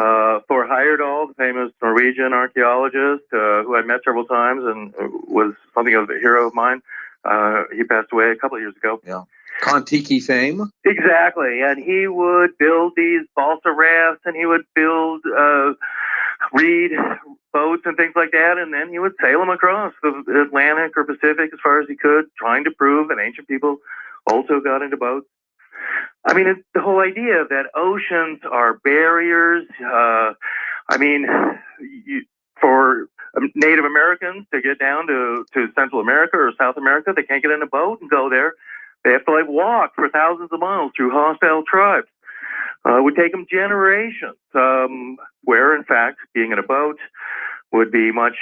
Thor Heyerdahl, the famous Norwegian archaeologist, who I met several times and was something of a hero of mine. He passed away a couple of years ago. Yeah. Kon-Tiki fame. Exactly, and he would build these balsa rafts, and he would build reed boats and things like that, and then he would sail them across the Atlantic or Pacific as far as he could, trying to prove that ancient people also got into boats. I mean, it's the whole idea that oceans are barriers. For Native Americans to get down to Central America or South America, they can't get in a boat and go there. They have to walk for thousands of miles through hostile tribes. It would take them generations, where in fact being in a boat would be much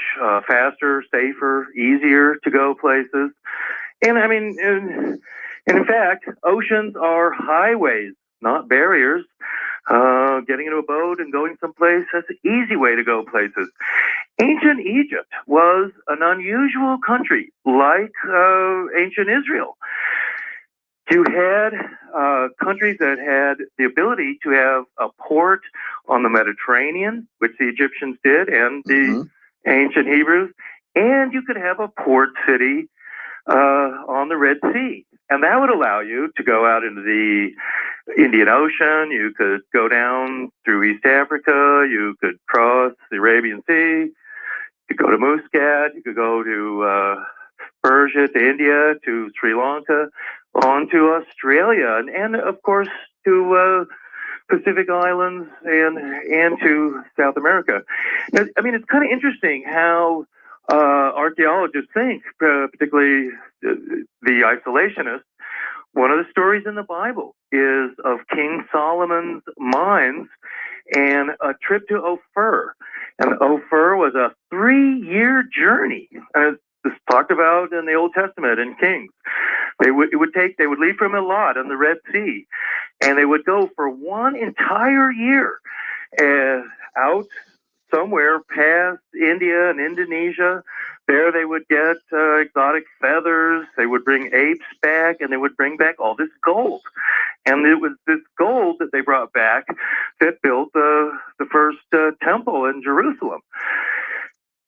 faster, safer, easier to go places. And I mean, and in fact, oceans are highways, not barriers. Getting into a boat and going someplace, that's an easy way to go places. Ancient Egypt was an unusual country, like ancient Israel. You had countries that had the ability to have a port on the Mediterranean, which the Egyptians did, and the ancient Hebrews, and you could have a port city on the Red Sea. And that would allow you to go out into the Indian Ocean. You could go down through East Africa. You could cross the Arabian Sea. You could go to Muscat. You could go to Persia, to India, to Sri Lanka, on to Australia, and of course to Pacific Islands and to South America. I mean, it's kind of interesting how archaeologists think, particularly the isolationists. One of the stories in the Bible is of King Solomon's mines and a trip to Ophir. And Ophir was a 3-year journey. It's talked about in the Old Testament in Kings. They would leave from Elat on the Red Sea, and they would go for one entire year out somewhere past India and Indonesia. There they would get exotic feathers. They would bring apes back, and they would bring back all this gold. And it was this gold that they brought back that built the first temple in Jerusalem.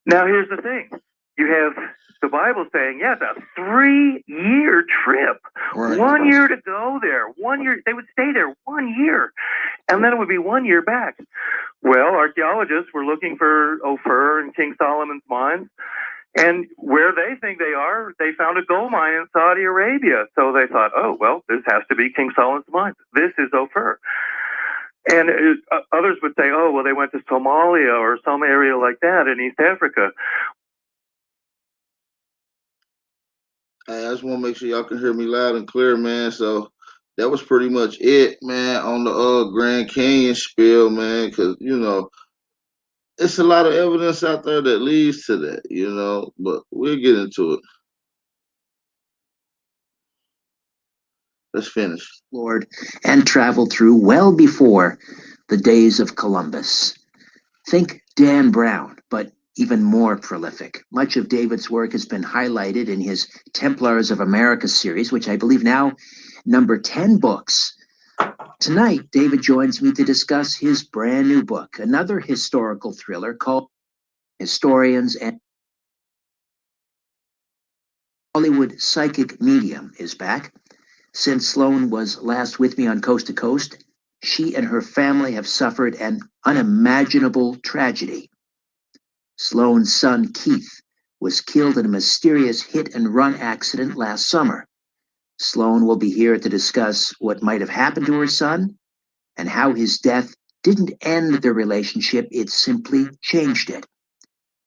Now, here's the thing. You have the Bible saying, yes, a 3-year trip. Right. 1 year to go there. 1 year. They would stay there 1 year. And then it would be 1 year back. Well, archaeologists were looking for Ophir and King Solomon's mines. And where they think they are, they found a gold mine in Saudi Arabia. So they thought, oh, well, this has to be King Solomon's mines. This is Ophir. And others would say, oh, well, they went to Somalia or some area like that in East Africa. Hey, I just want to make sure y'all can hear me loud and clear, man. So that was pretty much it, man, on the Grand Canyon spiel, man, because, it's a lot of evidence out there that leads to that, but we'll get into it. Let's finish. Lord, and traveled through well before the days of Columbus. Think Dan Brown, but even more prolific. Much of David's work has been highlighted in his Templars of America series, which I believe now number 10 books. Tonight, David joins me to discuss his brand new book, another historical thriller called Historians and Hollywood Psychic Medium is back. Since Sloan was last with me on Coast to Coast, she and her family have suffered an unimaginable tragedy. Sloan's son, Keith, was killed in a mysterious hit-and-run accident last summer. Sloan will be here to discuss what might have happened to her son and how his death didn't end their relationship, it simply changed it.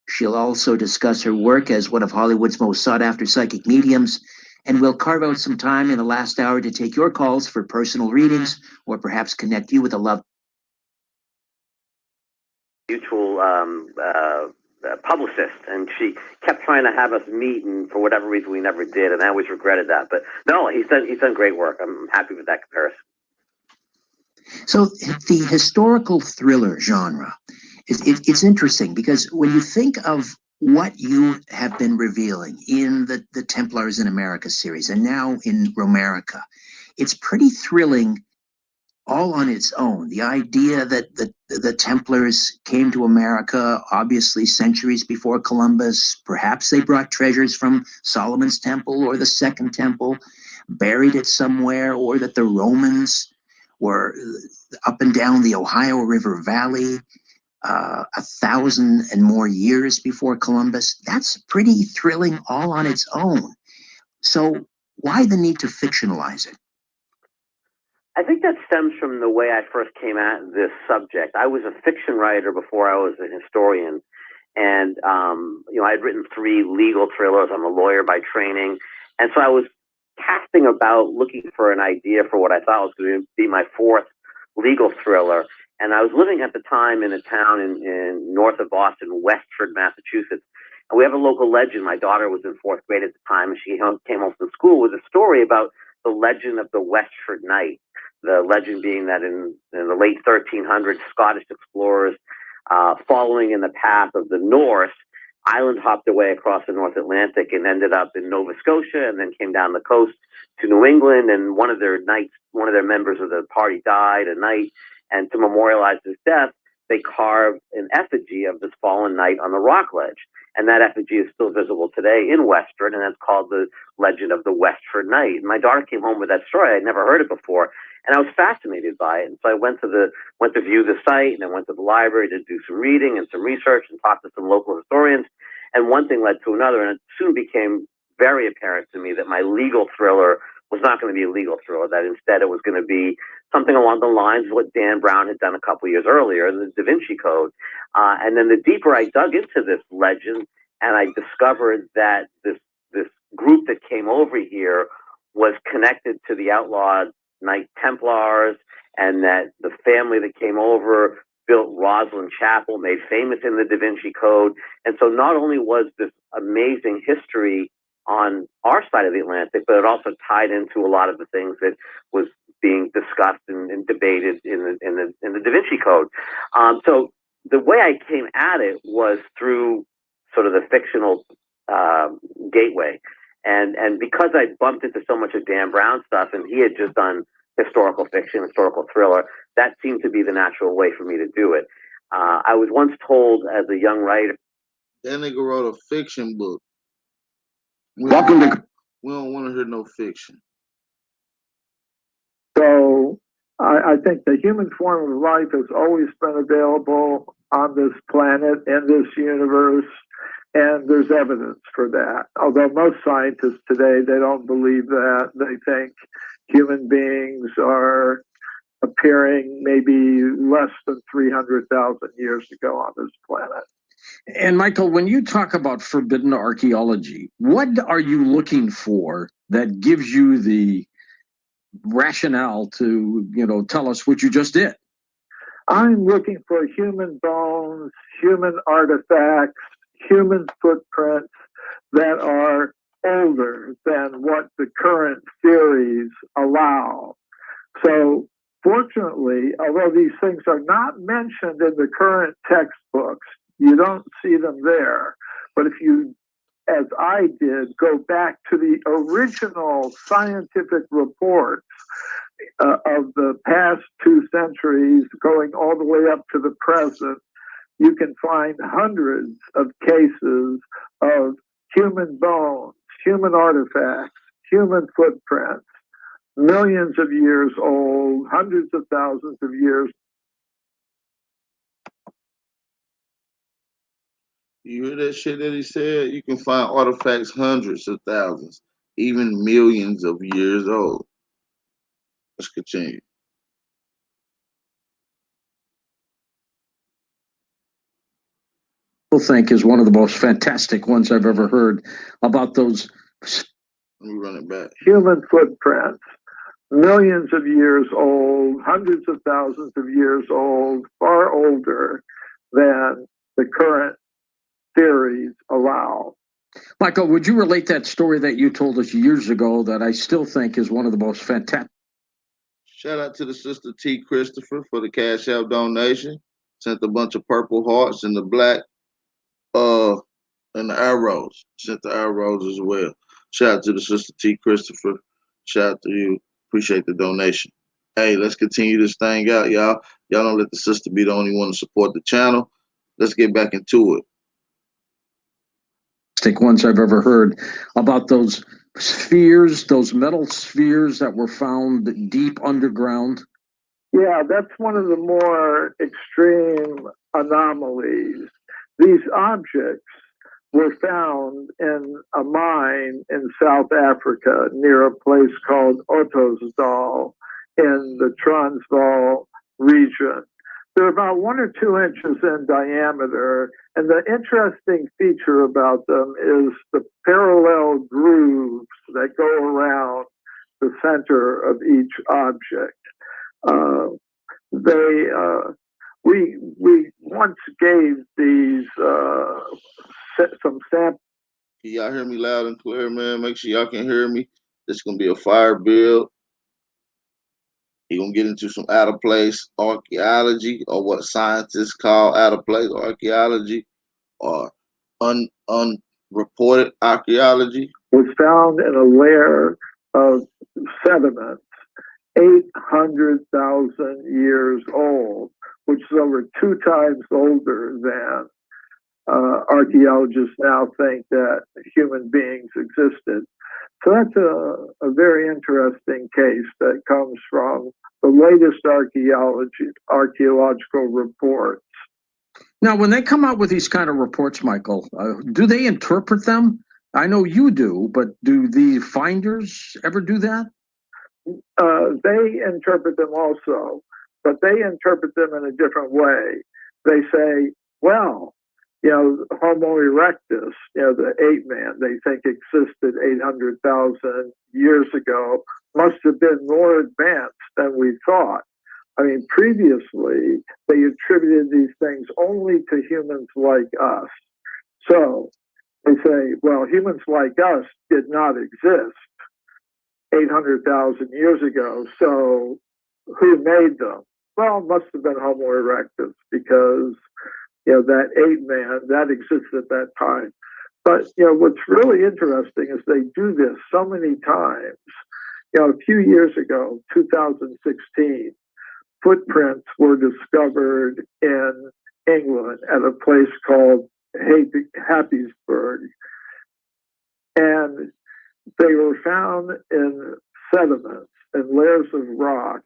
She'll also discuss her work as one of Hollywood's most sought-after psychic mediums, and we'll carve out some time in the last hour to take your calls for personal readings or perhaps connect you with a loved mutual publicist, and she kept trying to have us meet, and for whatever reason we never did, and I always regretted that. But no, he's done great work. I'm happy with that comparison. So the historical thriller genre, it's interesting because when you think of what you have been revealing in the Templars in America series and now in Romerica, it's pretty thrilling all on its own. The idea that the Templars came to America, obviously centuries before Columbus, perhaps they brought treasures from Solomon's Temple or the Second Temple, buried it somewhere, or that the Romans were up and down the Ohio River Valley 1,000 and more years before Columbus. That's pretty thrilling all on its own. So why the need to fictionalize it? I think that stems from the way I first came at this subject. I was a fiction writer before I was a historian. And, I had written 3 legal thrillers. I'm a lawyer by training. And so I was casting about looking for an idea for what I thought was going to be my 4th legal thriller. And I was living at the time in a town in north of Boston, Westford, Massachusetts. And we have a local legend. My daughter was in 4th grade at the time, and she came home from school with a story about the legend of the Westford Knight. The legend being that in the late 1300s, Scottish explorers, following in the path of the Norse, island hopped away across the North Atlantic and ended up in Nova Scotia, and then came down the coast to New England. And one of their members of the party died, a knight, and to memorialize his death, they carved an effigy of this fallen knight on the rock ledge. And that effigy is still visible today in Westford, and that's called the legend of the Westford Knight. And my daughter came home with that story. I'd never heard it before, and I was fascinated by it. And so I went to view the site, and I went to the library to do some reading and some research and talk to some local historians. And one thing led to another, and it soon became very apparent to me that my legal thriller was not going to be a legal thriller, that instead it was going to be something along the lines of what Dan Brown had done a couple of years earlier, the Da Vinci Code. And then the deeper I dug into this legend, and I discovered that this group that came over here was connected to the outlawed Knight Templars, and that the family that came over built Rosslyn Chapel, made famous in the Da Vinci Code. And so not only was this amazing history on our side of the Atlantic, but it also tied into a lot of the things that was being discussed and debated in the Da Vinci Code. So the way I came at it was through sort of the fictional gateway. And because I bumped into so much of Dan Brown stuff, and he had just done historical fiction, historical thriller, that seemed to be the natural way for me to do it. I was once told as a young writer, that nigga wrote a fiction book. We We don't want to hear no fiction. So I think the human form of life has always been available on this planet, in this universe, and there's evidence for that. Although most scientists today, they don't believe that. They think human beings are appearing maybe less than 300,000 years ago on this planet. And Michael, when you talk about forbidden archaeology, what are you looking for that gives you the rationale to, tell us what you just did? I'm looking for human bones, human artifacts, human footprints that are older than what the current theories allow. So fortunately, although these things are not mentioned in the current textbooks, you don't see them there. But if you, as I did, go back to the original scientific reports of the past 2 centuries, going all the way up to the present, you can find hundreds of cases of human bones, human artifacts, human footprints, millions of years old, hundreds of thousands of years. You hear that shit that he said? You can find artifacts hundreds of thousands, even millions of years old. Let's continue. Think is one of the most fantastic ones I've ever heard about those. Let me run it back. Human footprints, millions of years old, hundreds of thousands of years old, far older than the current theories allow. Michael, would you relate that story that you told us years ago that I still think is one of the most fantastic? Shout out to the sister T. Christopher for the Cash App donation. Sent a bunch of purple hearts and the black and the arrows. Sent the arrows as well. Shout out to the sister T. Christopher. Shout out to you. Appreciate the donation. Hey, let's continue this thing out, y'all. Y'all don't let the sister be the only one to support the channel. Let's get back into it. Ones I've ever heard about those spheres, those metal spheres that were found deep underground. Yeah, that's one of the more extreme anomalies. These objects were found in a mine in South Africa near a place called Ottosdal in the Transvaal region. They're about 1 or 2 inches in diameter, and the interesting feature about them is the parallel grooves that go around the center of each object. They we once gave these some samples. Can y'all hear me loud and clear, man? Make sure y'all can hear me. This is gonna be a fire build. You're gonna get into some out of place archaeology, or what scientists call out of place archaeology, or unreported archaeology. Was found in a layer of sediment 800,000 years old, which is over 2 times older than archaeologists now think that human beings existed. So that's a very interesting case that comes from the latest archaeological reports. Now, when they come out with these kind of reports, Michael, do they interpret them? I know you do, but do the finders ever do that? They interpret them also, but they interpret them in a different way. They say, well, Homo erectus, the ape man, they think existed 800,000 years ago, must have been more advanced than we thought. I mean, previously, they attributed these things only to humans like us. So they say, well, humans like us did not exist 800,000 years ago. So who made them? Well, it must have been Homo erectus because, that ape man, that existed at that time. But, what's really interesting is they do this so many times. A few years ago, 2016, footprints were discovered in England at a place called Happisburgh. And they were found in sediments and layers of rock,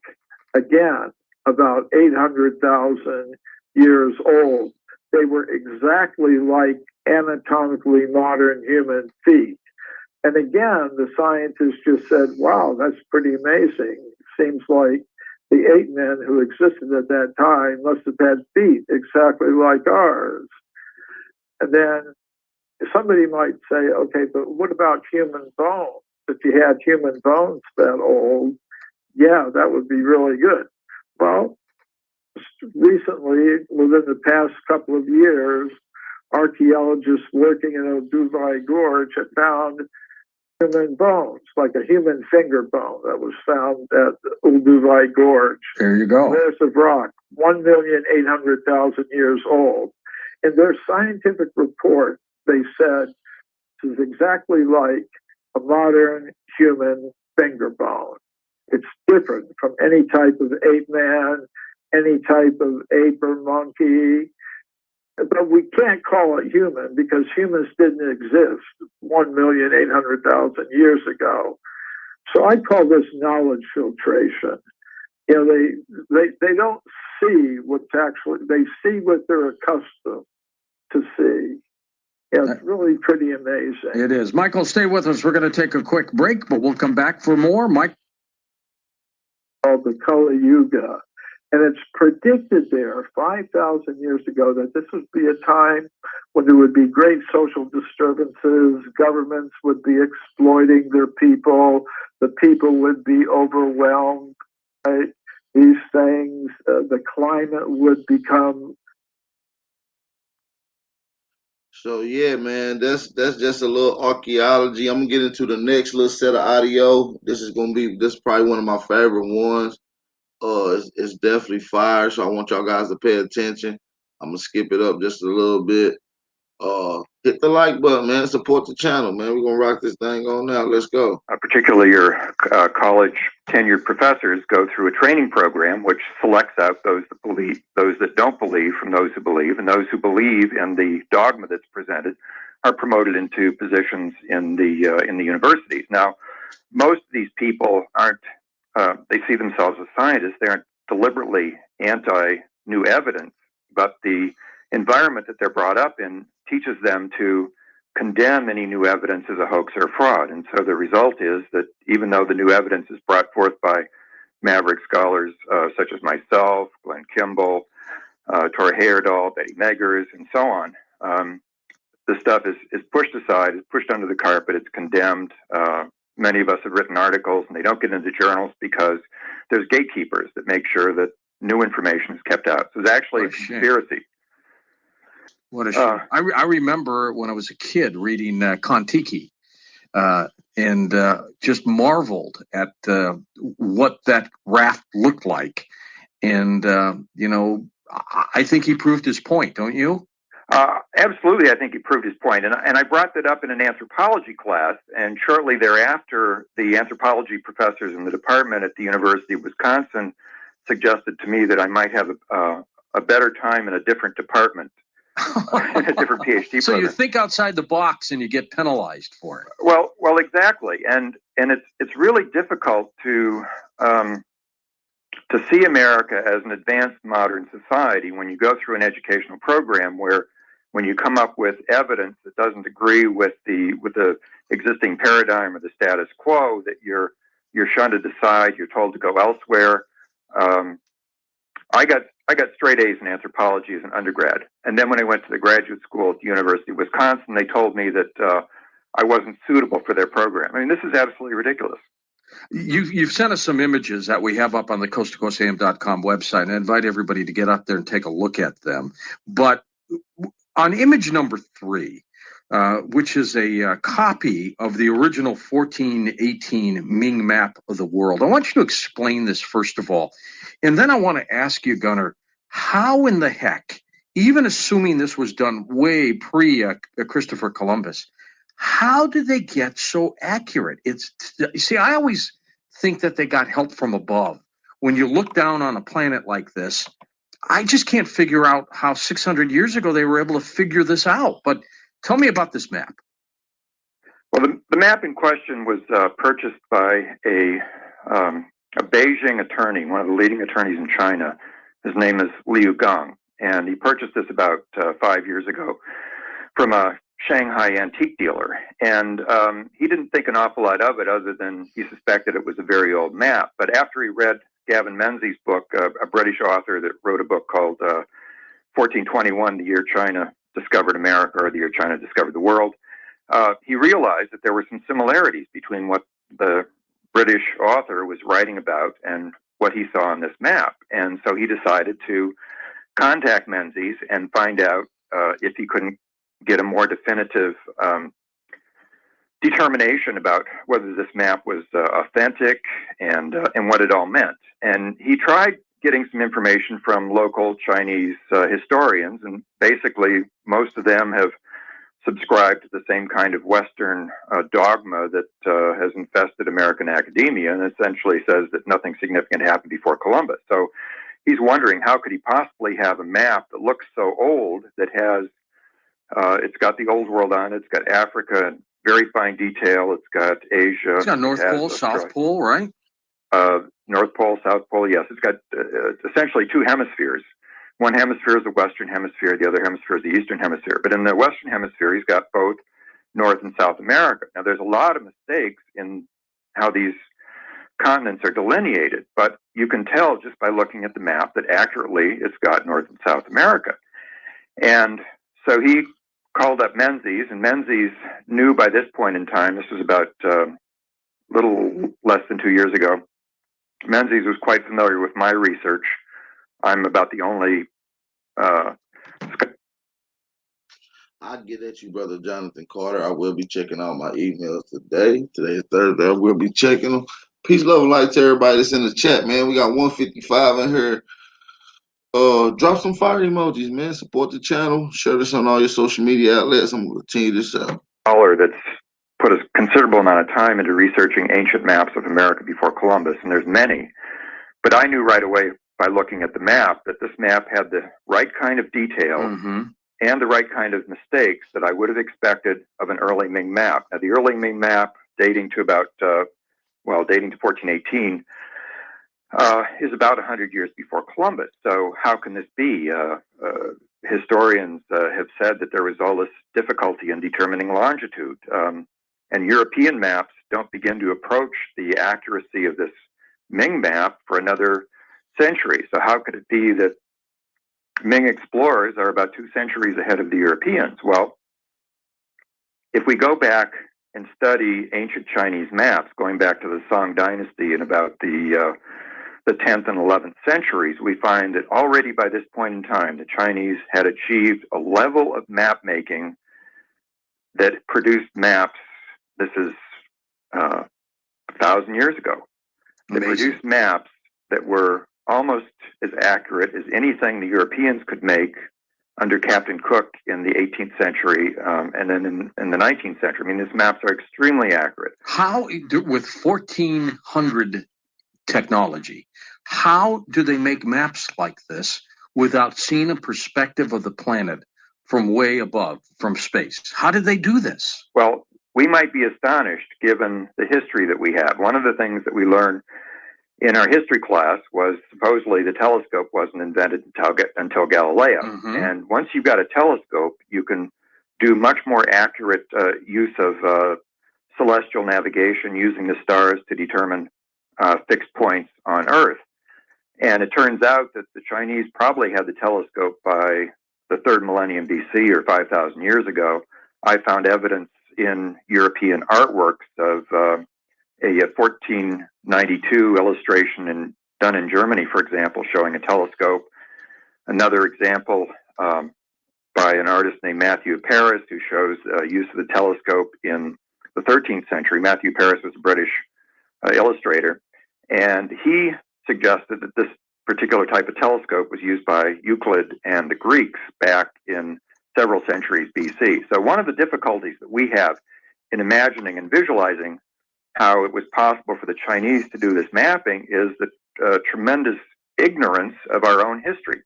again, about 800,000 years old. They were exactly like anatomically modern human feet. And again, the scientists just said, wow, that's pretty amazing. Seems like the ape men who existed at that time must have had feet exactly like ours. And then somebody might say, okay, but what about human bones? If you had human bones that old, yeah, that would be really good. Well, recently, within the past couple of years, archaeologists working in Olduvai Gorge had found human bones, like a human finger bone that was found at Olduvai Gorge. There you go. Layers of rock, 1,800,000 years old. In their scientific report, they said this is exactly like a modern human finger bone. It's different from any type of ape man, any type of ape or monkey. But we can't call it human because humans didn't exist 1,800,000 years ago. So I call this knowledge filtration. They don't see what's actually, they see what they're accustomed to see. It's really pretty amazing. It is. Michael, stay with us. We're going to take a quick break, but we'll come back for more. Mike. Called the Kali Yuga. And it's predicted there 5,000 years ago that this would be a time when there would be great social disturbances, governments would be exploiting their people, the people would be overwhelmed by these things, the climate would become. So yeah, man, that's just a little archaeology. I'm gonna get into the next little set of audio. This is probably one of my favorite ones. It's definitely fire, so I want y'all guys to pay attention. I'm gonna skip it up just a little bit. Hit the like button, man. Support the channel, man. We're gonna rock this thing on out. Let's go. Particularly your college tenured professors go through a training program which selects out those that believe, those that don't believe from those who believe, and those who believe in the dogma that's presented are promoted into positions in the universities. Now, most of these people aren't. They see themselves as scientists. They aren't deliberately anti-new evidence, but the environment that they're brought up in teaches them to condemn any new evidence as a hoax or a fraud. And so the result is that even though the new evidence is brought forth by maverick scholars such as myself, Glenn Kimball, Tor Heyerdahl, Betty Meggers, and so on, this stuff is pushed aside, is pushed under the carpet, it's condemned. Many of us have written articles, and they don't get into journals because there's gatekeepers that make sure that new information is kept out. So it's actually a conspiracy. What a shame. I remember when I was a kid reading Kon-Tiki and just marveled at what that raft looked like. And, you know, I think he proved his point, don't you? Absolutely, I think he proved his point. And I brought that up in an anthropology class, and shortly thereafter, the anthropology professors in the department at the University of Wisconsin suggested to me that I might have a better time in a different department, a different PhD So program. you think outside the box and you get penalized for it. Well, exactly. And it's really difficult to see America as an advanced modern society when you go through an educational program where, when you come up with evidence that doesn't agree with the existing paradigm or the status quo, that you're shunted aside, you're told to go elsewhere. I got straight A's in anthropology as an undergrad, and then when I went to the graduate school at the University of Wisconsin, they told me that I wasn't suitable for their program. I mean, this is absolutely ridiculous. You've sent us some images that we have up on the coasttocoastam.com website, and I invite everybody to get up there and take a look at them. But on image number 3, which is a copy of the original 1418 Ming map of the world, I want you to explain this first of all. And then I want to ask you, Gunnar, how in the heck, even assuming this was done way pre Christopher Columbus, how did they get so accurate? You see, I always think that they got help from above. When you look down on a planet like this, I just can't figure out how 600 years ago they were able to figure this out. But tell me about this map. Well, the map in question was purchased by a Beijing attorney, one of the leading attorneys in China. His name is Liu Gang, and he purchased this about 5 years ago from a Shanghai antique dealer. And he didn't think an awful lot of it, other than he suspected it was a very old map. But after he read Gavin Menzies' book, a British author that wrote a book called 1421, The Year China Discovered America, or The Year China Discovered the World, he realized that there were some similarities between what the British author was writing about and what he saw on this map. And so he decided to contact Menzies and find out if he couldn't get a more definitive determination about whether this map was authentic and what it all meant. And he tried getting some information from local Chinese historians, and basically most of them have subscribed to the same kind of Western dogma that has infested American academia, and essentially says that nothing significant happened before Columbus. So he's wondering, how could he possibly have a map that looks so old, that has it's got the old world on it, it's got Africa in very fine detail, it's got Asia, It's got North Pole, South Pole, right? North Pole, South Pole, yes. It's got essentially two hemispheres. One hemisphere is the Western Hemisphere, the other hemisphere is the Eastern Hemisphere. But in the Western Hemisphere, he's got both North and South America. Now, there's a lot of mistakes in how these continents are delineated, but you can tell just by looking at the map that accurately it's got North and South America. And so he called up Menzies, and Menzies knew by this point in time, this was about little less than 2 years ago, Menzies was quite familiar with my research. I'm about the only I'd get at you, Brother Jonathan Carter. I will be checking out my emails today. Today is Thursday. I will be checking them. Peace, love, and light to everybody that's in the chat, man. We got 155 in here. Drop some fire emojis, man. Support the channel. Share this on all your social media outlets. I'm gonna continue this out. Scholar that's put a considerable amount of time into researching ancient maps of America before Columbus, and there's many. But I knew right away by looking at the map that this map had the right kind of detail and the right kind of mistakes that I would have expected of an early Ming map. Now, the early Ming map, dating to about, dating to 1418, is about 100 years before Columbus. So how can this be? Historians have said that there was all this difficulty in determining longitude. And European maps don't begin to approach the accuracy of this Ming map for another century. So how could it be that Ming explorers are about 2 centuries ahead of the Europeans? Well, if we go back and study ancient Chinese maps, going back to the Song Dynasty in about the 10th and 11th centuries, we find that already by this point in time, the Chinese had achieved a level of map making that produced maps. This is 1,000 years ago. They produced maps that were almost as accurate as anything the Europeans could make under Captain Cook in the 18th century and then in the 19th century. I mean, these maps are extremely accurate. How, with 1400 technology, how do they make maps like this without seeing a perspective of the planet from way above, from space? How did they do this? Well, we might be astonished given the history that we have. One of the things that we learned in our history class was supposedly the telescope wasn't invented until Galileo. And once you've got a telescope, you can do much more accurate use of celestial navigation using the stars to determine fixed points on Earth. And it turns out that the Chinese probably had the telescope by the 3rd millennium BC, or 5,000 years ago. I found evidence in European artworks of a 1492 illustration done in Germany, for example, showing a telescope. Another example by an artist named Matthew Paris, who shows use of the telescope in the 13th century. Matthew Paris was a British illustrator, and he suggested that this particular type of telescope was used by Euclid and the Greeks back in several centuries BC. So one of the difficulties that we have in imagining and visualizing how it was possible for the Chinese to do this mapping is the tremendous ignorance of our own history.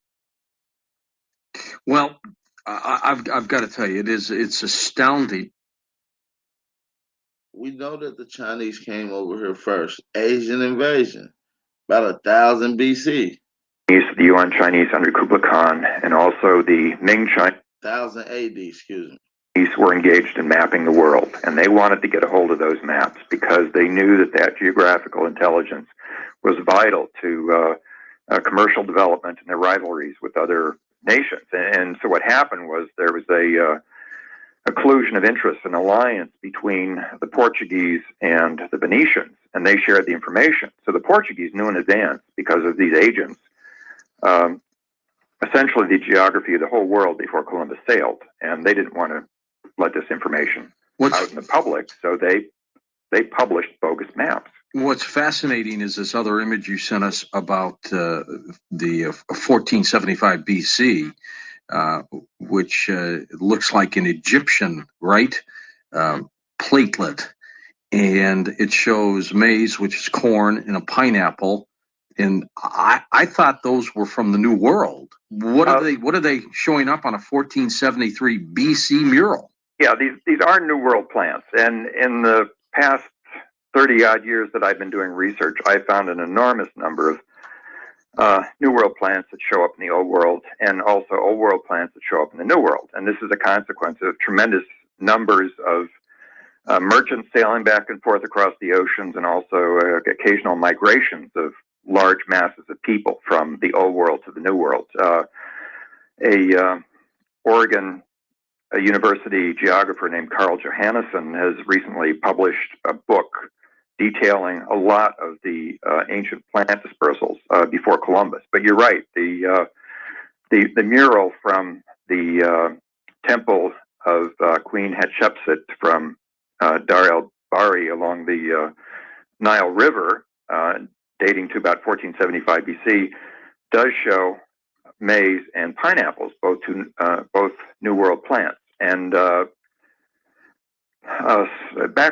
Well, I've got to tell you, it's astounding. We know that the Chinese came over here first. Asian invasion, about 1000 BC. The Yuan Chinese under Kublai Khan, and also the Ming Chinese. 1000 AD, excuse me. Were engaged in mapping the world, and they wanted to get a hold of those maps because they knew that geographical intelligence was vital to commercial development and their rivalries with other nations. And so what happened was there was a collusion of interests, an alliance between the Portuguese and the Venetians, and they shared the information. So the Portuguese knew in advance, because of these agents, essentially the geography of the whole world before Columbus sailed, and they didn't want to let this information out in the public, so they published bogus maps. What's fascinating is this other image you sent us about the 1475 BC, which looks like an Egyptian, right, platelet, and it shows maize, which is corn, and a pineapple. And I thought those were from the New World. What are they showing up on a 1473 BC mural? Yeah, these are New World plants, and in the past 30-odd years that I've been doing research, I found an enormous number of New World plants that show up in the Old World, and also Old World plants that show up in the New World. And this is a consequence of tremendous numbers of merchants sailing back and forth across the oceans, and also occasional migrations of large masses of people from the Old World to the New World. Oregon University geographer named Carl Johannesson has recently published a book detailing a lot of the ancient plant dispersals before Columbus. But you're right, the mural from the temple of Queen Hatshepsut from Dar el Bahri along the Nile River, dating to about 1475 BC, does show maize and pineapples, both New World plants. And back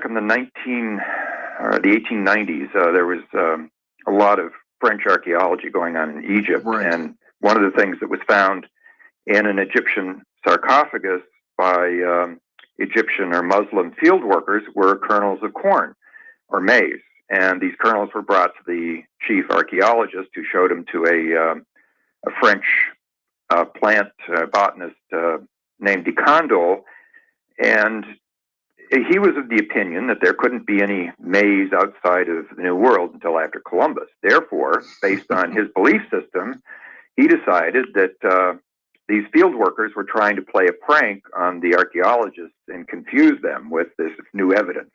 in the 1890s, there was a lot of French archaeology going on in Egypt, Right. and one of the things that was found in an Egyptian sarcophagus by Egyptian or Muslim field workers were kernels of corn or maize. And these kernels were brought to the chief archaeologist, who showed them to a French plant botanist named de Candolle. And he was of the opinion that there couldn't be any maize outside of the New World until after Columbus. Therefore, based on his belief system, he decided that these field workers were trying to play a prank on the archaeologists and confuse them with this new evidence.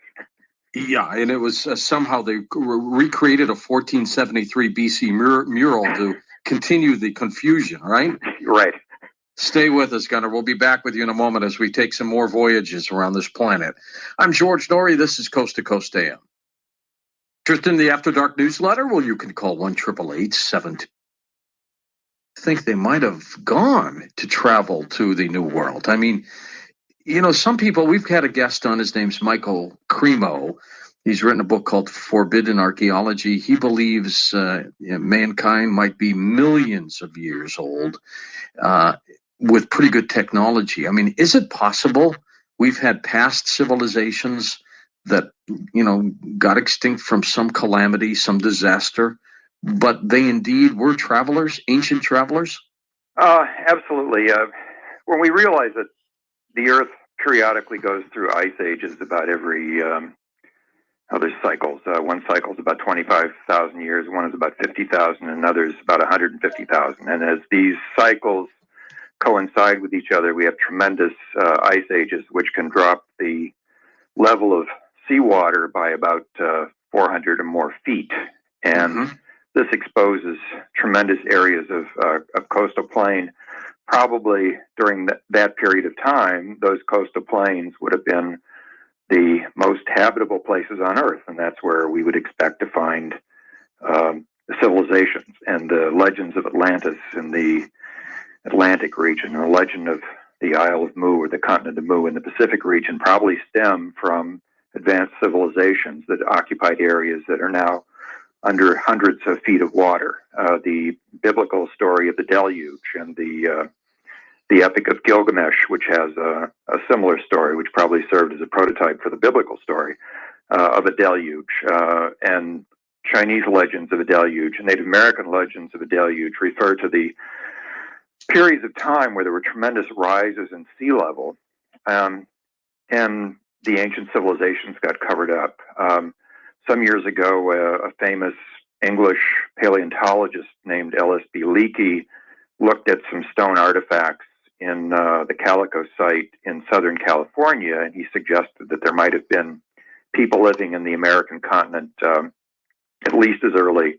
Yeah, and it was somehow they recreated a 1473 BC mural to continue the confusion, right? Right. Stay with us, Gunnar. We'll be back with you in a moment as we take some more voyages around this planet. I'm George Norrie. This is Coast to Coast AM. Interested in the After Dark newsletter? Well, you can call 1-888-72. I think they might have gone to travel to the New World. I mean, you know, some people, we've had a guest on, his name's Michael Cremo. He's written a book called Forbidden Archaeology. He believes mankind might be millions of years old with pretty good technology. I mean, is it possible we've had past civilizations that, you know, got extinct from some calamity, some disaster, but they indeed were travelers, ancient travelers? Absolutely. When we realize that the Earth periodically goes through ice ages about every there's cycles. One cycle is about 25,000 years, one is about 50,000, and another is about 150,000. And as these cycles coincide with each other, we have tremendous ice ages, which can drop the level of seawater by about 400 or more feet. And this exposes tremendous areas of coastal plain. Probably during that period of time, those coastal plains would have been the most habitable places on Earth, and that's where we would expect to find civilizations. And the legends of Atlantis in the Atlantic region, the legend of the Isle of Mu or the continent of Mu in the Pacific region probably stem from advanced civilizations that occupied areas that are now under hundreds of feet of water. The biblical story of the deluge and the Epic of Gilgamesh, which has a similar story, which probably served as a prototype for the biblical story of a deluge, and Chinese legends of a deluge, and Native American legends of a deluge refer to the periods of time where there were tremendous rises in sea level, and the ancient civilizations got covered up. Some years ago, a famous English paleontologist named L.S.B. Leakey looked at some stone artifacts in the Calico site in Southern California, and he suggested that there might have been people living in the American continent at least as early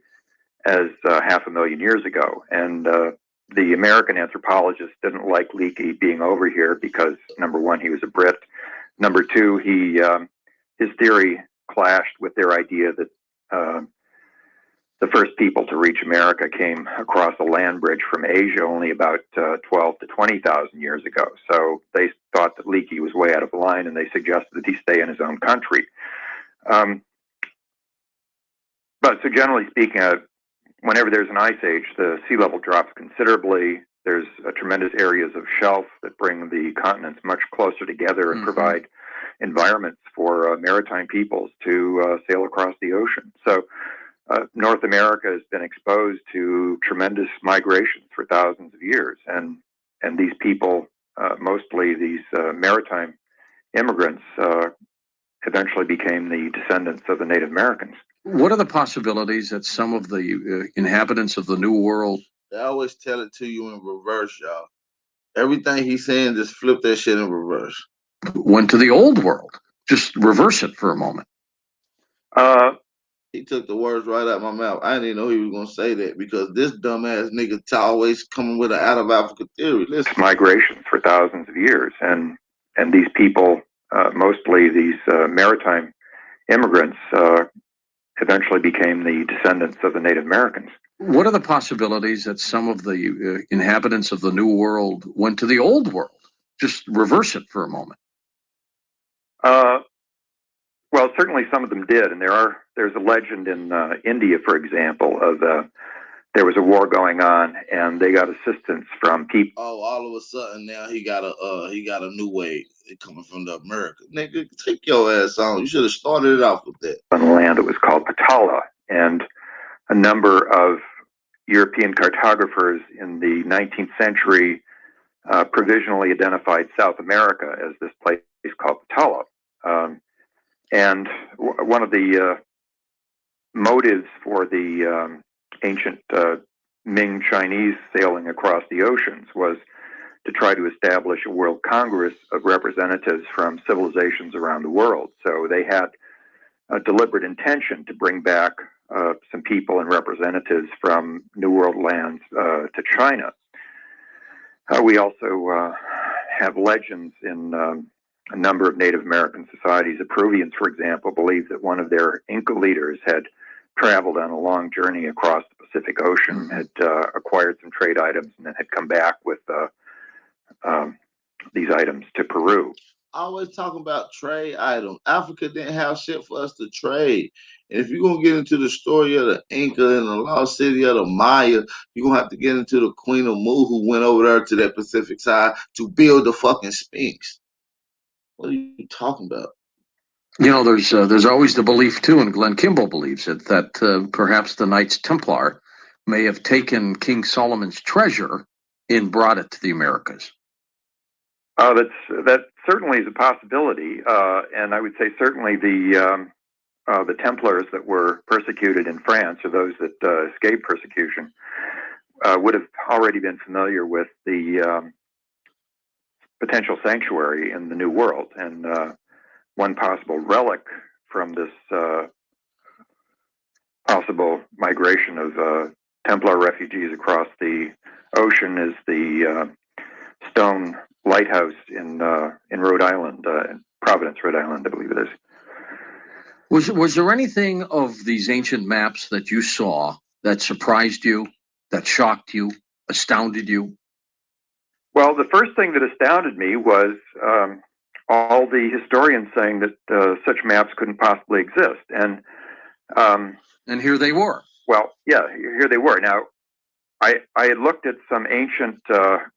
as 500,000 years ago. And the American anthropologist didn't like Leakey being over here because, number one, he was a Brit. Number two, his theory clashed with their idea that the first people to reach America came across a land bridge from Asia only about 12 to 20,000 years ago. So they thought that Leakey was way out of line, and they suggested that he stay in his own country. But so generally speaking, whenever there's an ice age, the sea level drops considerably. There's tremendous areas of shelf that bring the continents much closer together and provide environments for maritime peoples to sail across the ocean. So North America has been exposed to tremendous migrations for thousands of years, and these people, mostly these maritime immigrants, eventually became the descendants of the Native Americans. What are the possibilities that some of the inhabitants of the New World? They always tell it to you in reverse, y'all. Everything he's saying, just flip that shit in reverse. Went to the old world. Just reverse it for a moment. He took the words right out of my mouth. I didn't even know he was going to say that because this dumbass nigga always coming with an out of Africa theory. Listen. Migrations for thousands of years, and these people, mostly these maritime immigrants, eventually became the descendants of the Native Americans. What are the possibilities that some of the inhabitants of the New World went to the Old World? Just reverse it for a moment. Well, certainly some of them did, and there's a legend in India, for example, of there was a war going on, and they got assistance from people. Oh, all of a sudden now he got a new way coming from the America. Nigga, take your ass on. You should have started it off with that. On the land that was called Patala, and a number of European cartographers in the 19th century provisionally identified South America as this place called Patala. And one of the motives for the ancient Ming Chinese sailing across the oceans was to try to establish a world congress of representatives from civilizations around the world. So they had a deliberate intention to bring back some people and representatives from New World lands to China. We also have legends in a number of Native American societies. The Peruvians, for example, believe that one of their Inca leaders had traveled on a long journey across the Pacific Ocean, had acquired some trade items, and then had come back with these items to Peru. Always talking about trade items. Africa didn't have shit for us to trade. And if you're going to get into the story of the Inca and the lost city of the Maya, you're going to have to get into the Queen of Mu who went over there to that Pacific side to build the fucking Sphinx. What are you talking about? You know, there's always the belief, too, and Glenn Kimball believes it, that perhaps the Knights Templar may have taken King Solomon's treasure and brought it to the Americas. That certainly is a possibility, and I would say certainly the Templars that were persecuted in France, or those that escaped persecution, would have already been familiar with the potential sanctuary in the New World. And one possible relic from this possible migration of Templar refugees across the ocean is the stone lighthouse in Rhode Island, Providence, Rhode Island, I believe it is. Was there anything of these ancient maps that you saw that surprised you, that shocked you, astounded you? Well, the first thing that astounded me was all the historians saying that such maps couldn't possibly exist, and here they were. Well, yeah, here they were. Now, I had looked at some ancient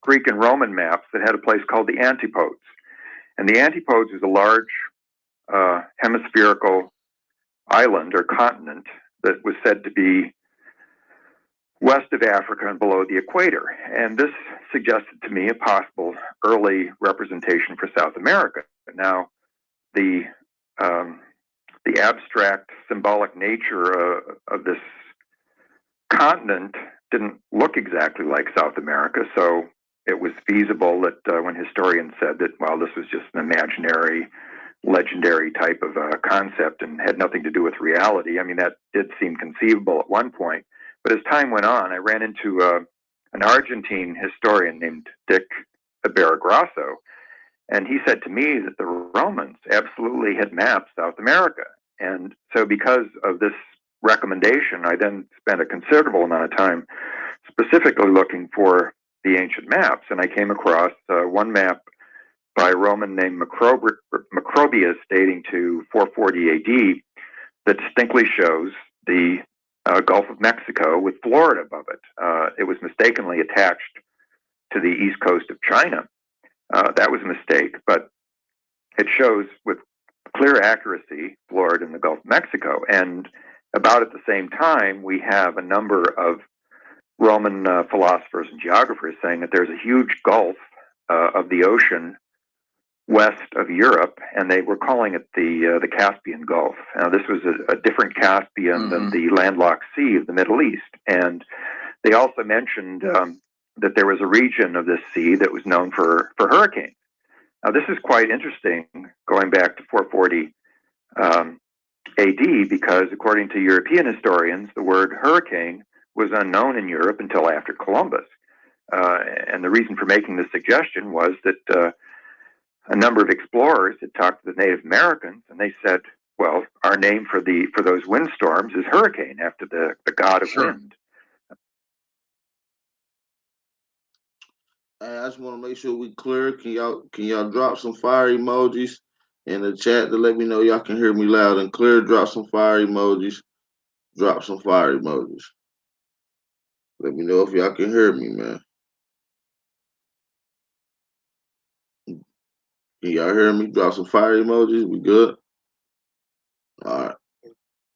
Greek and Roman maps that had a place called the Antipodes. And the Antipodes is a large hemispherical island or continent that was said to be west of Africa and below the equator. And this suggested to me a possible early representation for South America. Now, the abstract symbolic nature of this continent didn't look exactly like South America, so it was feasible that when historians said that, well, this was just an imaginary, legendary type of concept and had nothing to do with reality. I mean, that did seem conceivable at one point. But as time went on, I ran into an Argentine historian named Dick Barragrasso, and he said to me that the Romans absolutely had mapped South America. And so because of this recommendation, I then spent a considerable amount of time specifically looking for the ancient maps, and I came across one map by a Roman named Macrobius dating to 440 AD that distinctly shows the Gulf of Mexico with Florida above it. It was mistakenly attached to the east coast of China. That was a mistake, but it shows with clear accuracy Florida and the Gulf of Mexico. And about at the same time, we have a number of Roman philosophers and geographers saying that there's a huge gulf of the ocean west of Europe, and they were calling it the Caspian Gulf. Now, this was a different Caspian than the landlocked sea of the Middle East. And they also mentioned that there was a region of this sea that was known for hurricanes. Now, this is quite interesting, going back to 440 AD, because according to European historians, the word hurricane was unknown in Europe until after Columbus. And the reason for making this suggestion was that a number of explorers had talked to the Native Americans, and they said, well, our name for those windstorms is hurricane, after the god of wind. I just want to make sure we clear. Can y'all drop some fire emojis in the chat to let me know y'all can hear me loud and clear? Drop some fire emojis. Drop some fire emojis. Let me know if y'all can hear me, man. Can y'all hear me? Drop some fire emojis. We good? All right.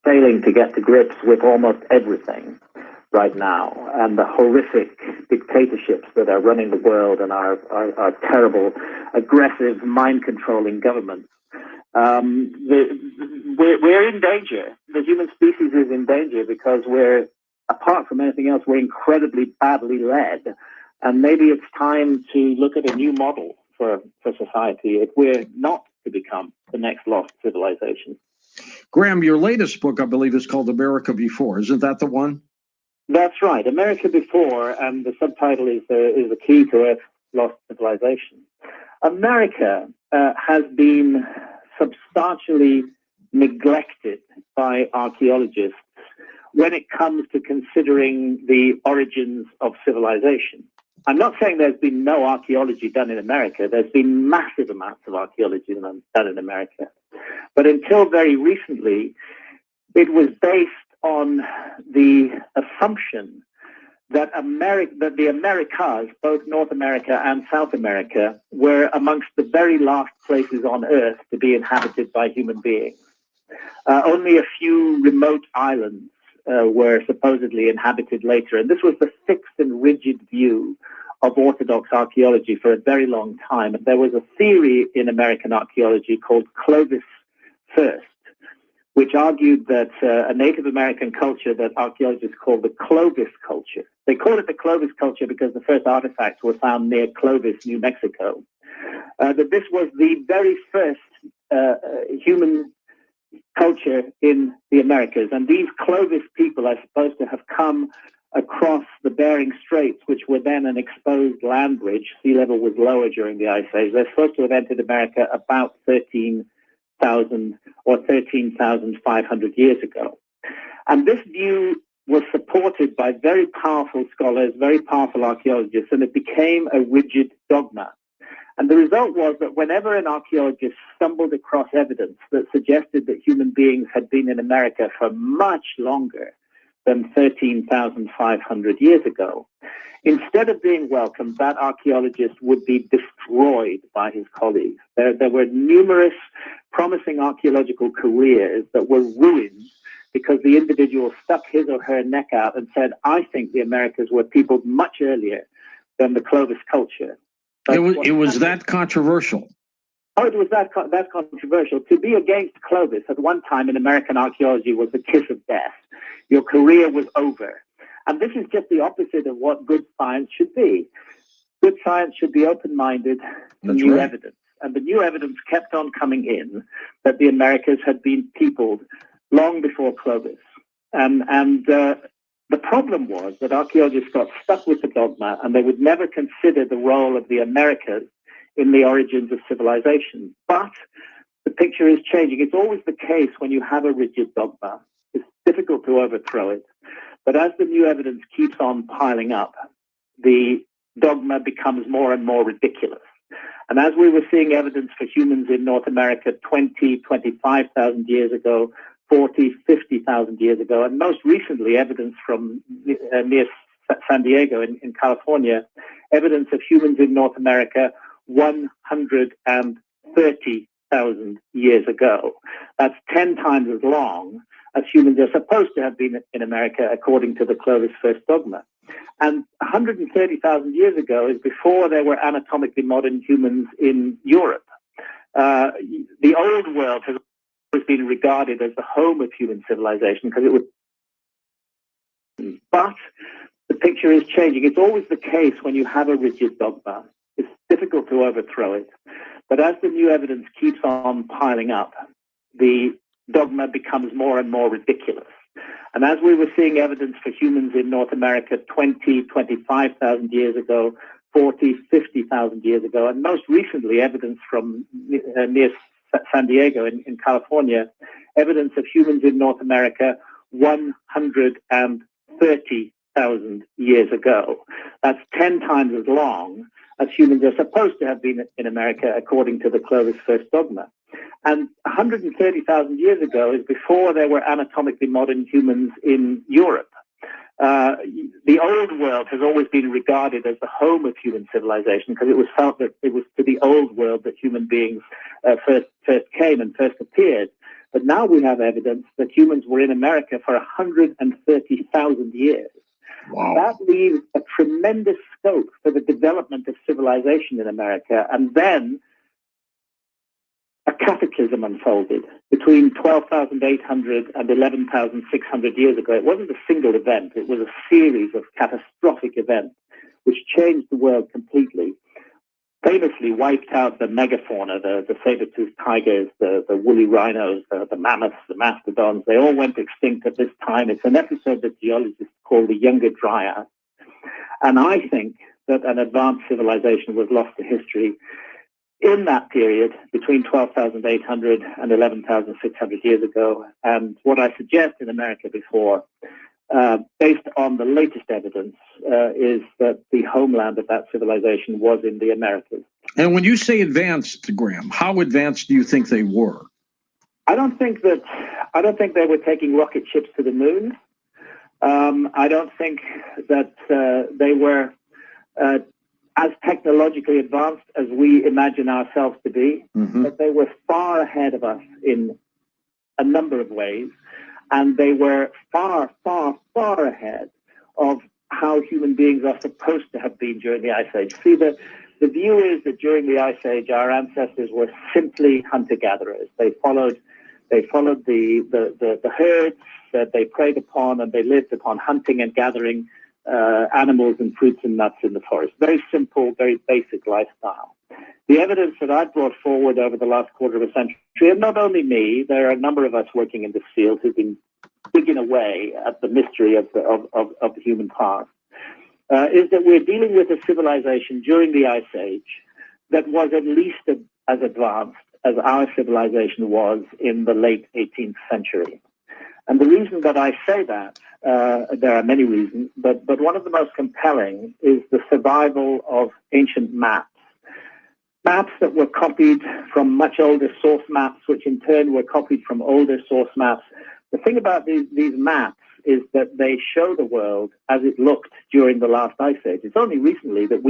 Failing to get to grips with almost everything right now, and the horrific dictatorships that are running the world and our terrible, aggressive, mind-controlling governments. We're in danger. The human species is in danger because we're, apart from anything else, we're incredibly badly led. And maybe it's time to look at a new model for society if we're not to become the next lost civilization. Graham, your latest book, I believe, is called America Before. Isn't that the one? That's right, America Before, and the subtitle is the key to Earth's lost civilization. America has been substantially neglected by archaeologists when it comes to considering the origins of civilization. I'm not saying there's been no archaeology done in America. There's been massive amounts of archaeology done in America. But until very recently, it was based on the assumption that the Americas, both North America and South America, were amongst the very last places on Earth to be inhabited by human beings. Only a few remote islands were supposedly inhabited later, and this was the fixed and rigid view of Orthodox archaeology for a very long time. And there was a theory in American archaeology called Clovis First, which argued that a Native American culture that archaeologists call the Clovis culture. They call it the Clovis culture because the first artifacts were found near Clovis, New Mexico. That this was the very first human culture in the Americas. And these Clovis people are supposed to have come across the Bering Straits, which were then an exposed land bridge. Sea level was lower during the Ice Age. They're supposed to have entered America about 13,000 or 13,500 years ago. And this view was supported by very powerful scholars, very powerful archaeologists, and it became a rigid dogma. And the result was that whenever an archaeologist stumbled across evidence that suggested that human beings had been in America for much longer than 13,500 years ago, instead of being welcomed, that archaeologist would be destroyed by his colleagues. There were numerous promising archaeological careers that were ruined because the individual stuck his or her neck out and said, I think the Americas were peopled much earlier than the Clovis culture. It was that controversial. Oh, it was that controversial. To be against Clovis at one time in American archaeology was the kiss of death. Your career was over. And this is just the opposite of what good science should be. Good science should be open-minded to new evidence. And the new evidence kept on coming in that the Americas had been peopled long before Clovis. And the problem was that archaeologists got stuck with the dogma and they would never consider the role of the Americas in the origins of civilization. But the picture is changing. It's always the case when you have a rigid dogma. It's difficult to overthrow it. But as the new evidence keeps on piling up, the dogma becomes more and more ridiculous. And as we were seeing evidence for humans in North America 20, 25,000 years ago, 40, 50,000 years ago, and most recently evidence from near San Diego in California, evidence of humans in North America 130,000 years ago. That's 10 times as long as humans are supposed to have been in America according to the Clovis First dogma. And 130,000 years ago is before there were anatomically modern humans in Europe. The old world has always been regarded as the home of human civilization because it was. But the picture is changing. It's always the case when you have a rigid dogma. It's difficult to overthrow it. But as the new evidence keeps on piling up, the dogma becomes more and more ridiculous. And as we were seeing evidence for humans in North America 20, 25,000 years ago, 40, 50,000 years ago, and most recently evidence from near San Diego in California, evidence of humans in North America 130,000 years ago. That's 10 times as long as humans are supposed to have been in America according to the Clovis First dogma. And 130,000 years ago is before there were anatomically modern humans in Europe. The old world has always been regarded as the home of human civilization because it was felt that it was to the old world that human beings first came and first appeared. But now we have evidence that humans were in America for 130,000 years. Wow. That leaves a tremendous scope for the development of civilization in America. And then a cataclysm unfolded between 12,800 and 11,600 years ago. It wasn't a single event. It was a series of catastrophic events which changed the world completely. Famously wiped out the megafauna, the saber-toothed tigers, the woolly rhinos, the mammoths, the mastodons. They all went extinct at this time. It's an episode that geologists call the Younger Dryas. And I think that an advanced civilization was lost to history in that period between 12,800 and 11,600 years ago. And what I suggest in America before, based on the latest evidence, is that the homeland of that civilization was in the Americas. And when you say advanced, Graham, how advanced do you think they were? I don't think they were taking rocket ships to the moon. I don't think that they were as technologically advanced as we imagine ourselves to be, but they were far ahead of us in a number of ways, and they were far, far, far ahead of how human beings are supposed to have been during the Ice Age. See, the view is that during the Ice Age, our ancestors were simply hunter-gatherers. They followed the herds that they preyed upon, and they lived upon hunting and gathering animals and fruits and nuts in the forest. Very simple, very basic lifestyle. The evidence that I've brought forward over the last quarter of a century, and not only me, there are a number of us working in this field who've been digging away at the mystery of the human past, is that we're dealing with a civilization during the Ice Age that was at least as advanced as our civilization was in the late 18th century. And the reason that I say that, there are many reasons, but one of the most compelling is the survival of ancient maps. Maps that were copied from much older source maps, which in turn were copied from older source maps. The thing about these maps is that they show the world as it looked during the last Ice Age. It's only recently that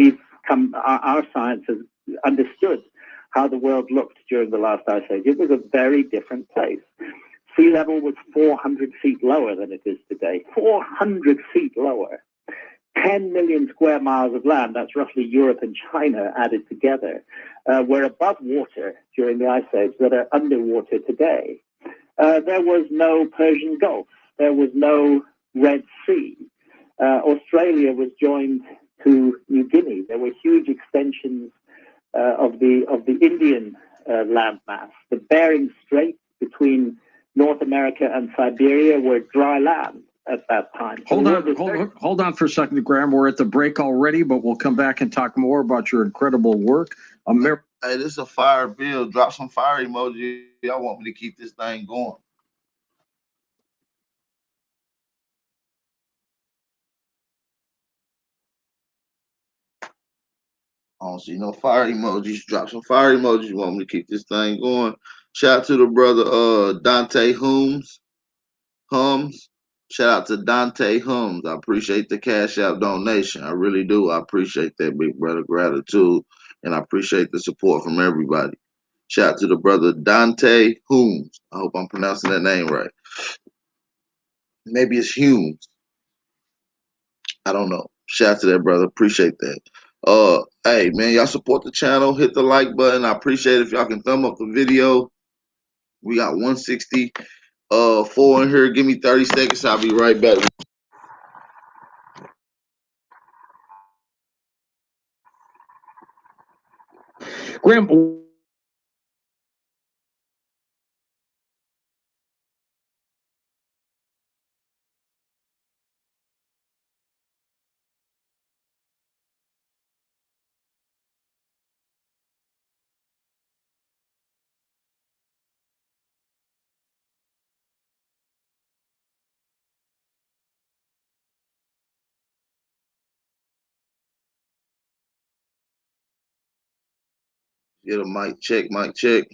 our science has understood how the world looked during the last Ice Age. It was a very different place. Sea level was 400 feet lower than it is today. 400 feet lower. 10 million square miles of land, that's roughly Europe and China added together, were above water during the Ice Age that are underwater today. There was no Persian Gulf. There was no Red Sea. Australia was joined to New Guinea. There were huge extensions of the Indian landmass. The Bering Strait between North America and Siberia were dry land at that time. Hold on for a second, Graham. We're at the break already, but we'll come back and talk more about your incredible work. Hey, this is a fire bill. Drop some fire emoji. Y'all want me to keep this thing going. I don't see no fire emojis. Drop some fire emojis. You want me to keep this thing going. Shout out to the brother Dante Hums. Shout out to Dante Hums. I appreciate the Cash App donation. I really do. I appreciate that, big brother. Gratitude. And I appreciate the support from everybody. Shout out to the brother Dante Hums. I hope I'm pronouncing that name right. Maybe it's Humes. I don't know. Shout out to that brother. Appreciate that. Hey man, y'all support the channel. Hit the like button. I appreciate it if y'all can thumb up the video. We got 164 in here. Give me 30 seconds. I'll be right back. Graham, Get a mic check, mic check.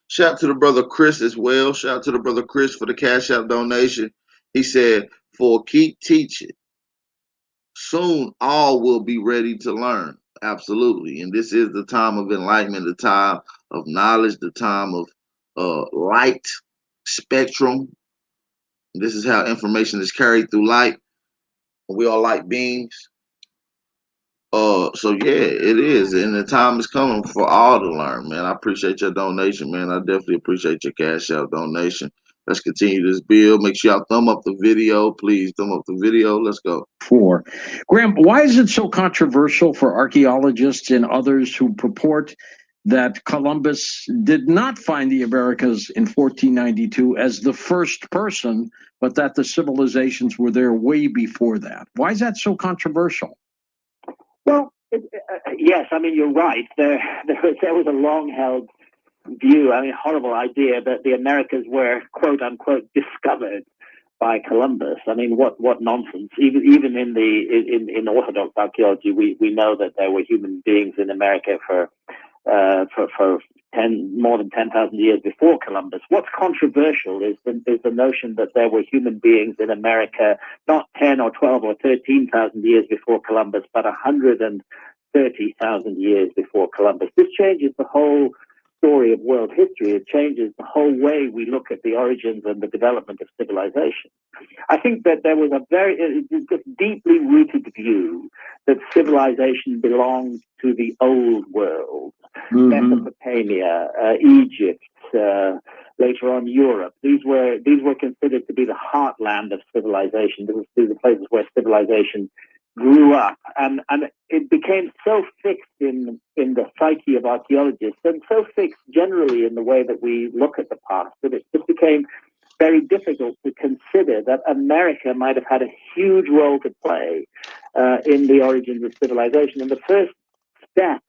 Shout out to the brother Chris as well. Shout out to the brother Chris for the Cash App donation. He said, "For keep teaching. Soon all will be ready to learn." Absolutely. And this is the time of enlightenment, the time of knowledge, the time of light spectrum. This is how information is carried through light. We are light beings. So yeah, it is, and the time is coming for all to learn, man. I appreciate your donation, man. I definitely appreciate your Cash App donation. Let's continue this build. Make sure y'all thumb up the video, please. Thumb up the video. Let's go. Graham, why is it so controversial for archaeologists and others who purport that Columbus did not find the Americas in 1492 as the first person, but that the civilizations were there way before that? Why is that so controversial? Well, yes, I mean, you're right. There was a long-held view, I mean, horrible idea that the Americas were, quote unquote, discovered by Columbus. I mean, what nonsense! Even in Orthodox archaeology, we know that there were human beings in America for more than 10,000 years before Columbus. What's controversial is the notion that there were human beings in America not 10 or 12 or 13,000 years before Columbus, but 130,000 years before Columbus. This changes the whole story of world history. It changes the whole way we look at the origins and the development of civilization. I think that there was a very deeply rooted view that civilization belonged to the old world, Mesopotamia, Egypt, later on Europe. These were considered to be the heartland of civilization. These were the places where civilization grew up, and it became so fixed in the psyche of archaeologists, and so fixed generally in the way that we look at the past, that it just became very difficult to consider that America might have had a huge role to play in the origins of civilization. And the first step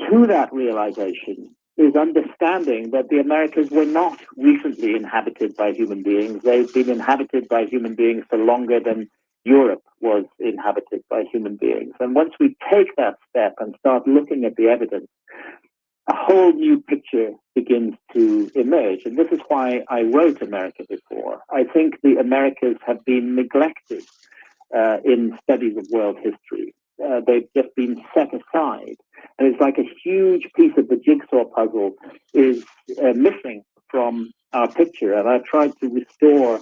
to that realization is understanding that the Americas were not recently inhabited by human beings. They've been inhabited by human beings for longer than Europe was inhabited by human beings. And once we take that step and start looking at the evidence, a whole new picture begins to emerge. And this is why I wrote America Before. I think the Americas have been neglected in studies of world history. They've just been set aside. And it's like a huge piece of the jigsaw puzzle is missing from our picture. And I've tried to restore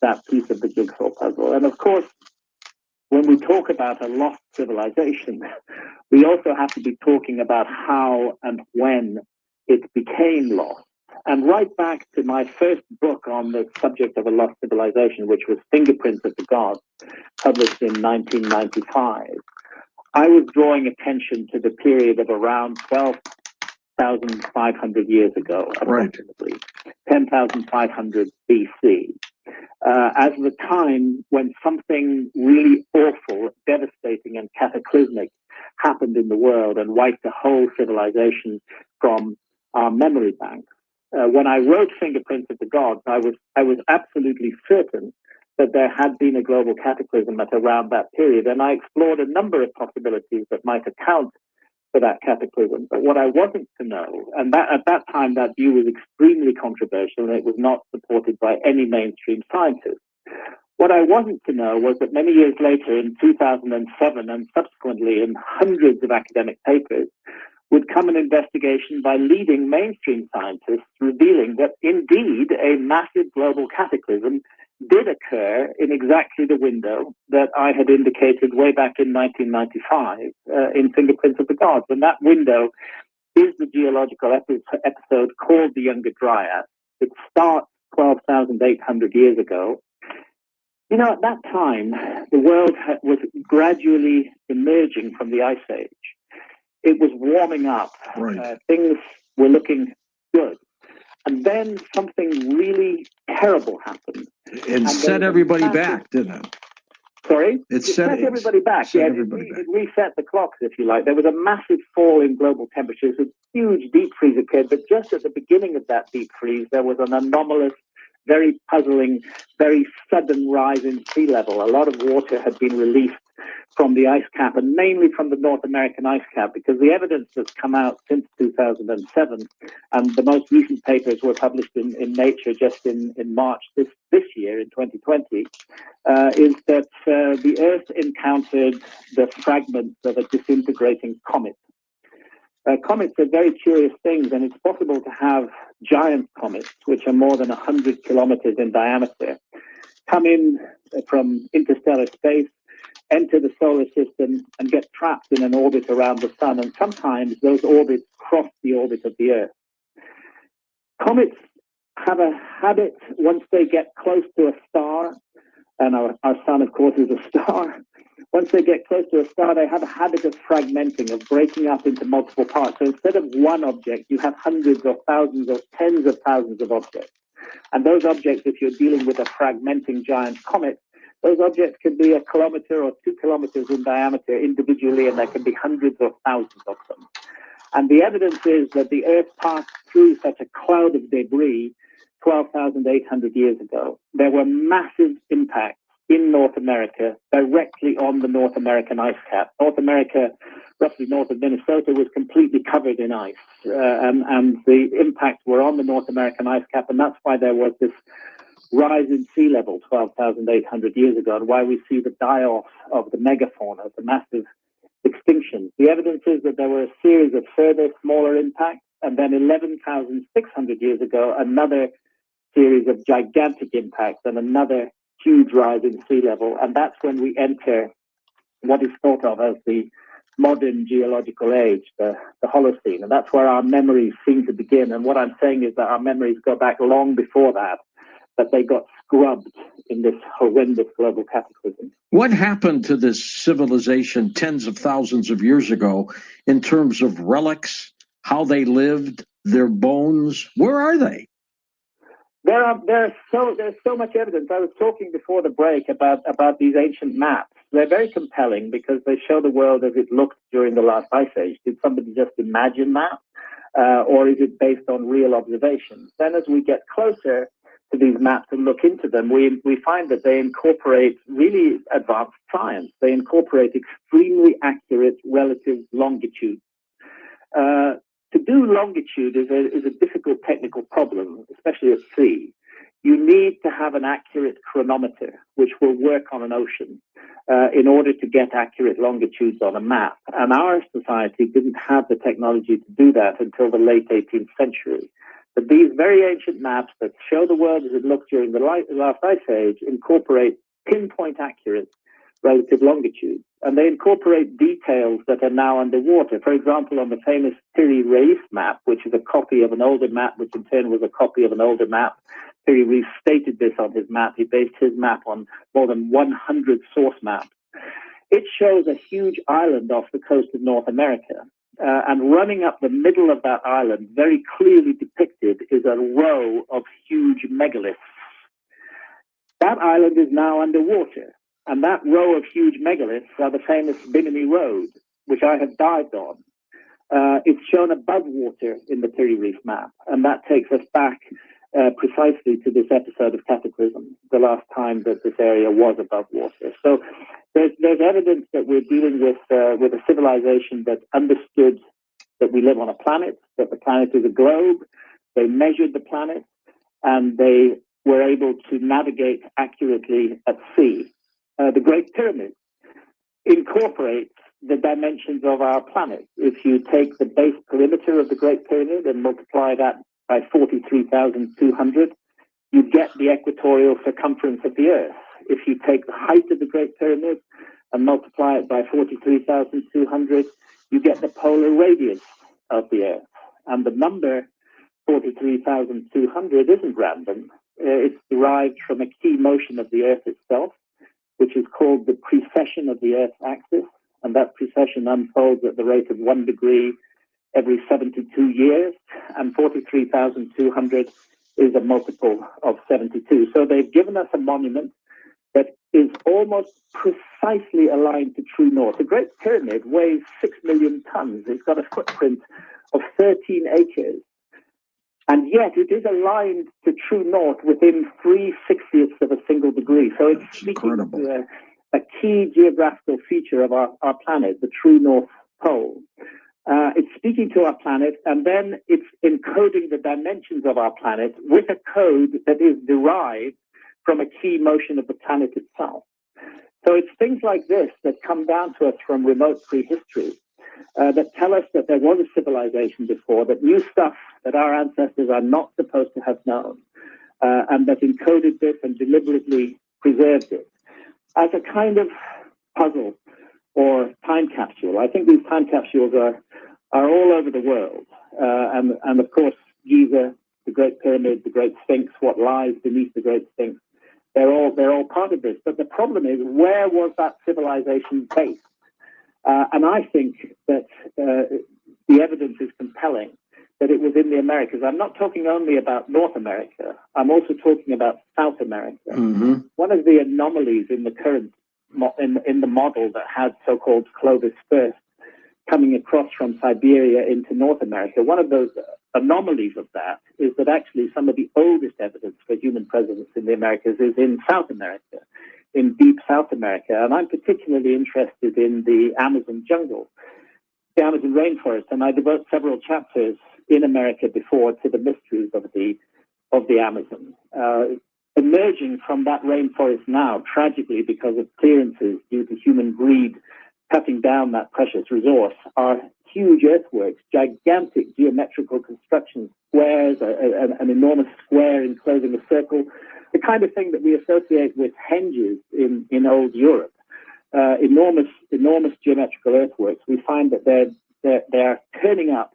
that piece of the jigsaw puzzle. And of course, when we talk about a lost civilization, we also have to be talking about how and when it became lost. And right back to my first book on the subject of a lost civilization, which was Fingerprints of the Gods, published in 1995, I was drawing attention to the period of around 12,500 years ago, approximately, 10,500 BC. As the time when something really awful, devastating, and cataclysmic happened in the world and wiped the whole civilization from our memory banks. When I wrote Fingerprints of the Gods, I was absolutely certain that there had been a global cataclysm at around that period, and I explored a number of possibilities that might account for that cataclysm. But what I wasn't to know, and that at that time that view was extremely controversial and it was not supported by any mainstream scientists. What I wasn't to know was that many years later, in 2007, and subsequently in hundreds of academic papers, would come an investigation by leading mainstream scientists revealing that indeed a massive global cataclysm did occur in exactly the window that I had indicated way back in 1995 in Fingerprints of the Gods. And that window is the geological episode called the Younger Dryas. It starts 12,800 years ago. You know, at that time, the world was gradually emerging from the Ice Age. It was warming up. Things were looking good. And then something really terrible happened. And set everybody back, didn't it? Sorry? It set everybody back. Yeah, it reset the clocks, if you like. There was a massive fall in global temperatures. A huge deep freeze occurred. But just at the beginning of that deep freeze, there was an anomalous very puzzling, very sudden rise in sea level. A lot of water had been released from the ice cap, and mainly from the North American ice cap, because the evidence that's come out since 2007, and the most recent papers were published in Nature just in March this year, in 2020, is that the Earth encountered the fragments of a disintegrating comet. Comets are very curious things, and it's possible to have giant comets, which are more than 100 kilometers in diameter, come in from interstellar space, enter the solar system, and get trapped in an orbit around the sun. And sometimes those orbits cross the orbit of the Earth. Comets have a habit, once they get close to a star, and our sun, of course, is a star. Once they get close to a star, they have a habit of fragmenting, of breaking up into multiple parts. So instead of one object, you have hundreds or thousands or tens of thousands of objects. And those objects, if you're dealing with a fragmenting giant comet, those objects can be 1 kilometer or 2 kilometers in diameter individually, and there can be hundreds or thousands of them. And the evidence is that the Earth passed through such a cloud of debris 12,800 years ago. There were massive impacts in North America, directly on the North American ice cap. North America, roughly north of Minnesota, was completely covered in ice, and the impacts were on the North American ice cap, and that's why there was this rise in sea level 12,800 years ago, and why we see the die-off of the megafauna, the massive extinction. The evidence is that there were a series of further smaller impacts, and then 11,600 years ago, another series of gigantic impacts and another huge rise in sea level. And that's when we enter what is thought of as the modern geological age, the Holocene. And that's where our memories seem to begin. And what I'm saying is that our memories go back long before that, but they got scrubbed in this horrendous global cataclysm. What happened to this civilization tens of thousands of years ago in terms of relics, how they lived, their bones? Where are they? There's so much evidence. I was talking before the break about these ancient maps. They're very compelling because they show the world as it looked during the last ice age. Did somebody just imagine that? Or is it based on real observations? Then as we get closer to these maps and look into them, we find that they incorporate really advanced science. They incorporate extremely accurate relative longitude. To do longitude is a difficult technical problem, especially at sea. You need to have an accurate chronometer, which will work on an ocean, in order to get accurate longitudes on a map. And our society didn't have the technology to do that until the late 18th century. But these very ancient maps that show the world as it looked during the last ice age incorporate pinpoint accurate relative longitude. And they incorporate details that are now underwater. For example, on the famous Piri Reis map, which is a copy of an older map, which in turn was a copy of an older map. Piri Reis stated this on his map. He based his map on more than 100 source maps. It shows a huge island off the coast of North America. And running up the middle of that island, very clearly depicted, is a row of huge megaliths. That island is now underwater. And that row of huge megaliths are the famous Bimini Road, which I have dived on. It's shown above water in the Piri Reis map. And that takes us back precisely to this episode of Cataclysm, the last time that this area was above water. So there's evidence that we're dealing with a civilization that understood that we live on a planet, that the planet is a globe. They measured the planet, and they were able to navigate accurately at sea. The Great Pyramid incorporates the dimensions of our planet. If you take the base perimeter of the Great Pyramid and multiply that by 43,200, you get the equatorial circumference of the Earth. If you take the height of the Great Pyramid and multiply it by 43,200, you get the polar radius of the Earth. And the number 43,200 isn't random. It's derived from a key motion of the Earth itself, which is called the precession of the Earth's axis. And that precession unfolds at the rate of 1 degree every 72 years. And 43,200 is a multiple of 72. So they've given us a monument that is almost precisely aligned to true north. The Great Pyramid weighs 6 million tons. It's got a footprint of 13 acres. And yet it is aligned to true north within 3/60ths of a single degree. So it's speaking to a key geographical feature of our planet, the true north pole. It's speaking to our planet, and then it's encoding the dimensions of our planet with a code that is derived from a key motion of the planet itself. So it's things like this that come down to us from remote prehistory that tell us that there was a civilization before, that knew stuff that our ancestors are not supposed to have known, and that encoded this and deliberately preserved it as a kind of puzzle or time capsule. I think these time capsules are all over the world. And of course, Giza, the Great Pyramid, the Great Sphinx, what lies beneath the Great Sphinx, they're all part of this. But the problem is, where was that civilization based? And I think that the evidence is compelling that it was in the Americas. I'm not talking only about North America. I'm also talking about South America. Mm-hmm. One of the anomalies in the current in the model that had so-called Clovis first coming across from Siberia into North America, one of those anomalies of that is that actually some of the oldest evidence for human presence in the Americas is in South America, in deep South America. And I'm particularly interested in the Amazon jungle, the Amazon rainforest, and I devote several chapters in America before to the mysteries of the Amazon. Emerging from that rainforest now, tragically because of clearances due to human greed cutting down that precious resource, are huge earthworks, gigantic geometrical constructions, squares, an enormous square enclosing a circle, the kind of thing that we associate with henges in old Europe. Enormous geometrical earthworks. We find that they're turning up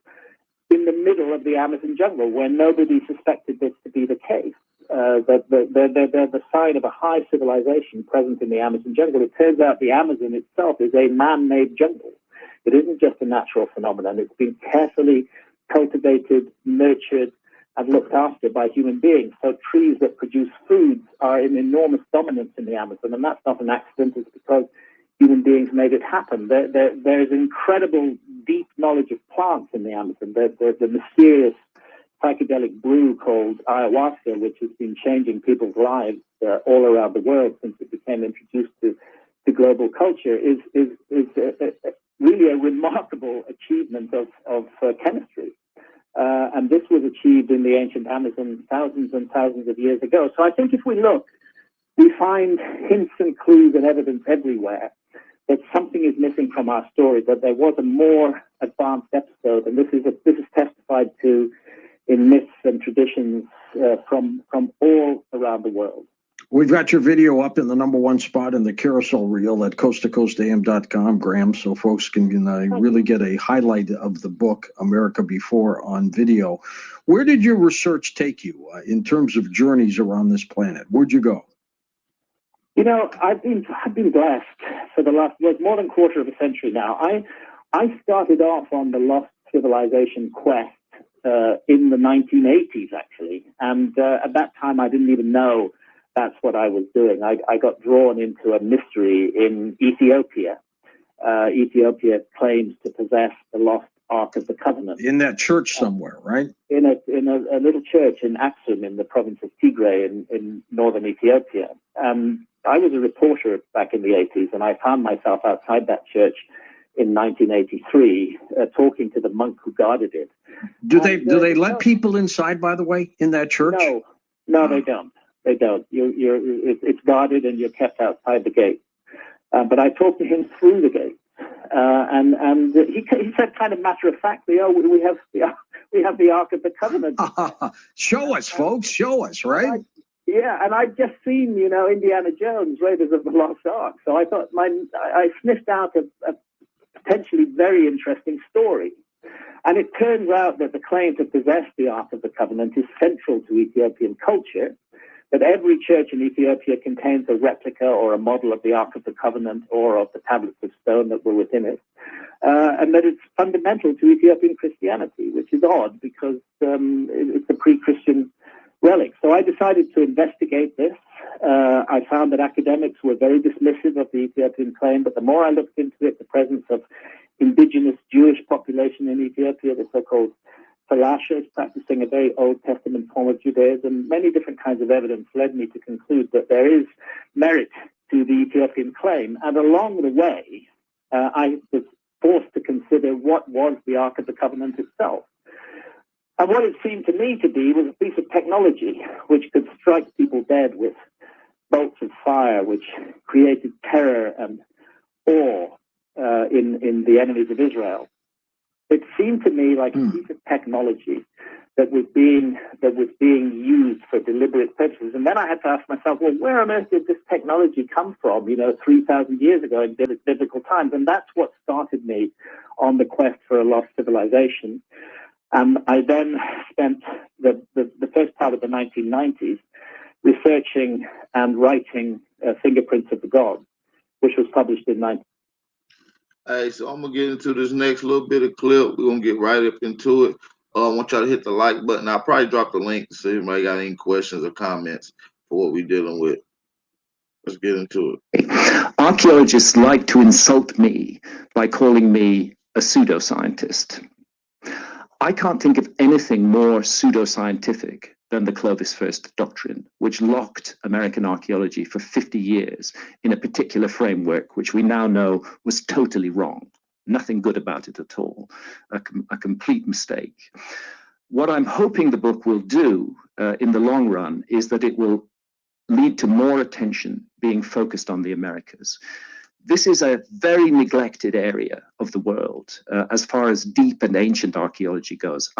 in the middle of the Amazon jungle where nobody suspected this to be the case. They're the sign of a high civilization present in the Amazon jungle. It turns out the Amazon itself is a man-made jungle. It isn't just a natural phenomenon. It's been carefully cultivated, nurtured, and looked after by human beings. So trees that produce foods are in enormous dominance in the Amazon, and that's not an accident. It's because human beings made it happen. There's incredible deep knowledge of plants in the Amazon. There's the mysterious psychedelic brew called ayahuasca, which has been changing people's lives all around the world since it became introduced to global culture, is really a remarkable achievement of chemistry. And this was achieved in the ancient Amazon thousands and thousands of years ago. So I think if we look, we find hints and clues and evidence everywhere that something is missing from our story, that there was a more advanced episode, and this is testified to in myths and traditions from all around the world. We've got your video up in the #1 spot in the carousel reel at coasttocoastam.com, Graham, so folks can really get a highlight of the book, America Before, on video. Where did your research take you in terms of journeys around this planet? Where'd you go? You know, I've been blessed for the last more than quarter of a century now. I started off on the lost civilization quest in the 1980s, actually. And at that time, I didn't even know that's what I was doing. I got drawn into a mystery in Ethiopia. Ethiopia claims to possess the lost Ark of the Covenant. In that church somewhere, right? In a little church in Aksum in the province of Tigray in northern Ethiopia. I was a reporter back in the 80s, and I found myself outside that church in 1983, talking to the monk who guarded it. Do they let people inside, by the way, in that church? No, they don't. They don't. It's guarded, and you're kept outside the gate. But I talked to him through the gate, and he said, kind of matter of factly, "Oh, we have the Ark of the Covenant." Show us, folks. Show us, right? And I'd just seen, Indiana Jones, Raiders of the Lost Ark. So I thought I sniffed out a potentially very interesting story. And it turns out that the claim to possess the Ark of the Covenant is central to Ethiopian culture, that every church in Ethiopia contains a replica or a model of the Ark of the Covenant or of the tablets of stone that were within it, and that it's fundamental to Ethiopian Christianity, which is odd because it's a pre-Christian relic. So I decided to investigate this. I found that academics were very dismissive of the Ethiopian claim, but the more I looked into it, the presence of indigenous Jewish population in Ethiopia, the so-called Falashas, practicing a very Old Testament form of Judaism. Many different kinds of evidence led me to conclude that there is merit to the Ethiopian claim. And along the way, I was forced to consider what was the Ark of the Covenant itself. And what it seemed to me to be was a piece of technology which could strike people dead with bolts of fire, which created terror and awe in the enemies of Israel. It seemed to me like a piece of technology that was being used for deliberate purposes. And then I had to ask myself, well, where on earth did this technology come from, 3,000 years ago in biblical times? And that's what started me on the quest for a lost civilization. And I then spent the first part of the 1990s researching and writing Fingerprints of the Gods, which was published in 19. Hey, so I'm gonna get into this next little bit of clip. We're gonna get right up into it. I want y'all to hit the like button. I'll probably drop the link to see if anybody got any questions or comments for what we're dealing with. Let's get into it. Archaeologists like to insult me by calling me a pseudoscientist. I can't think of anything more pseudoscientific than the Clovis First Doctrine, which locked American archaeology for 50 years in a particular framework, which we now know was totally wrong. Nothing good about it at all. A complete mistake. What I'm hoping the book will do in the long run is that it will lead to more attention being focused on the Americas. This is a very neglected area of the world as far as deep and ancient archaeology goes.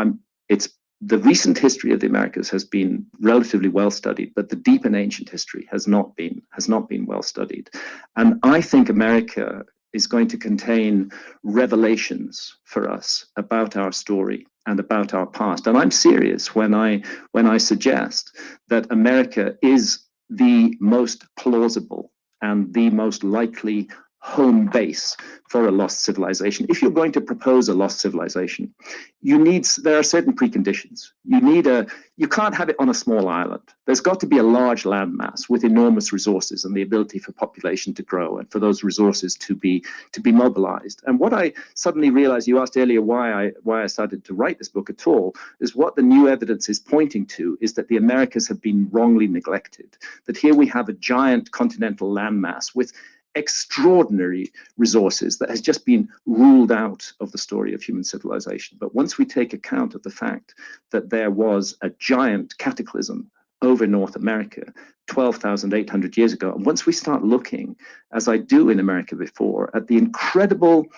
The recent history of the Americas has been relatively well studied, but the deep and ancient history has not been well studied. And I think America is going to contain revelations for us about our story and about our past. And I'm serious when I suggest that America is the most plausible and the most likely home base for a lost civilization. If you're going to propose a lost civilization, there are certain preconditions. You can't have it on a small island. There's got to be a large landmass with enormous resources and the ability for population to grow and for those resources to be mobilized. And what I suddenly realized, you asked earlier why I started to write this book at all, is what the new evidence is pointing to is that the Americas have been wrongly neglected. That here we have a giant continental landmass with extraordinary resources that has just been ruled out of the story of human civilization. But once we take account of the fact that there was a giant cataclysm over North America 12,800 years ago, and once we start looking, as I do in America before, at the incredible,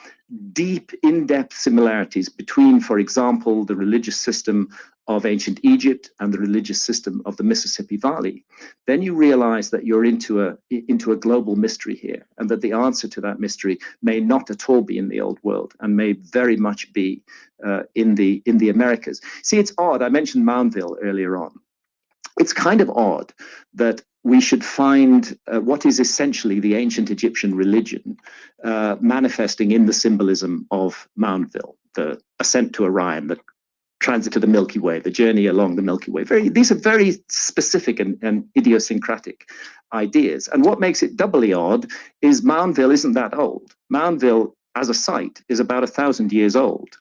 deep, in-depth similarities between, for example, the religious system of ancient Egypt and the religious system of the Mississippi Valley, then you realize that you're into a global mystery here, and that the answer to that mystery may not at all be in the old world and may very much be in the Americas. See, it's odd. I mentioned Moundville earlier on. It's kind of odd that we should find what is essentially the ancient Egyptian religion manifesting in the symbolism of Moundville, the ascent to Orion, the transit to the Milky Way, the journey along the Milky Way. These are very specific and idiosyncratic ideas. And what makes it doubly odd is Moundville isn't that old. Moundville, as a site, is about 1,000 years old.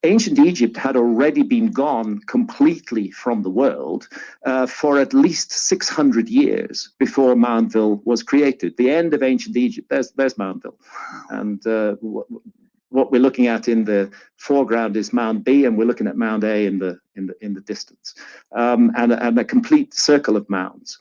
Ancient Egypt had already been gone completely from the world for at least 600 years before Moundville was created. The end of ancient Egypt, there's Moundville. And what we're looking at in the foreground is Mound B, and we're looking at Mound A in the distance, and a complete circle of mounds.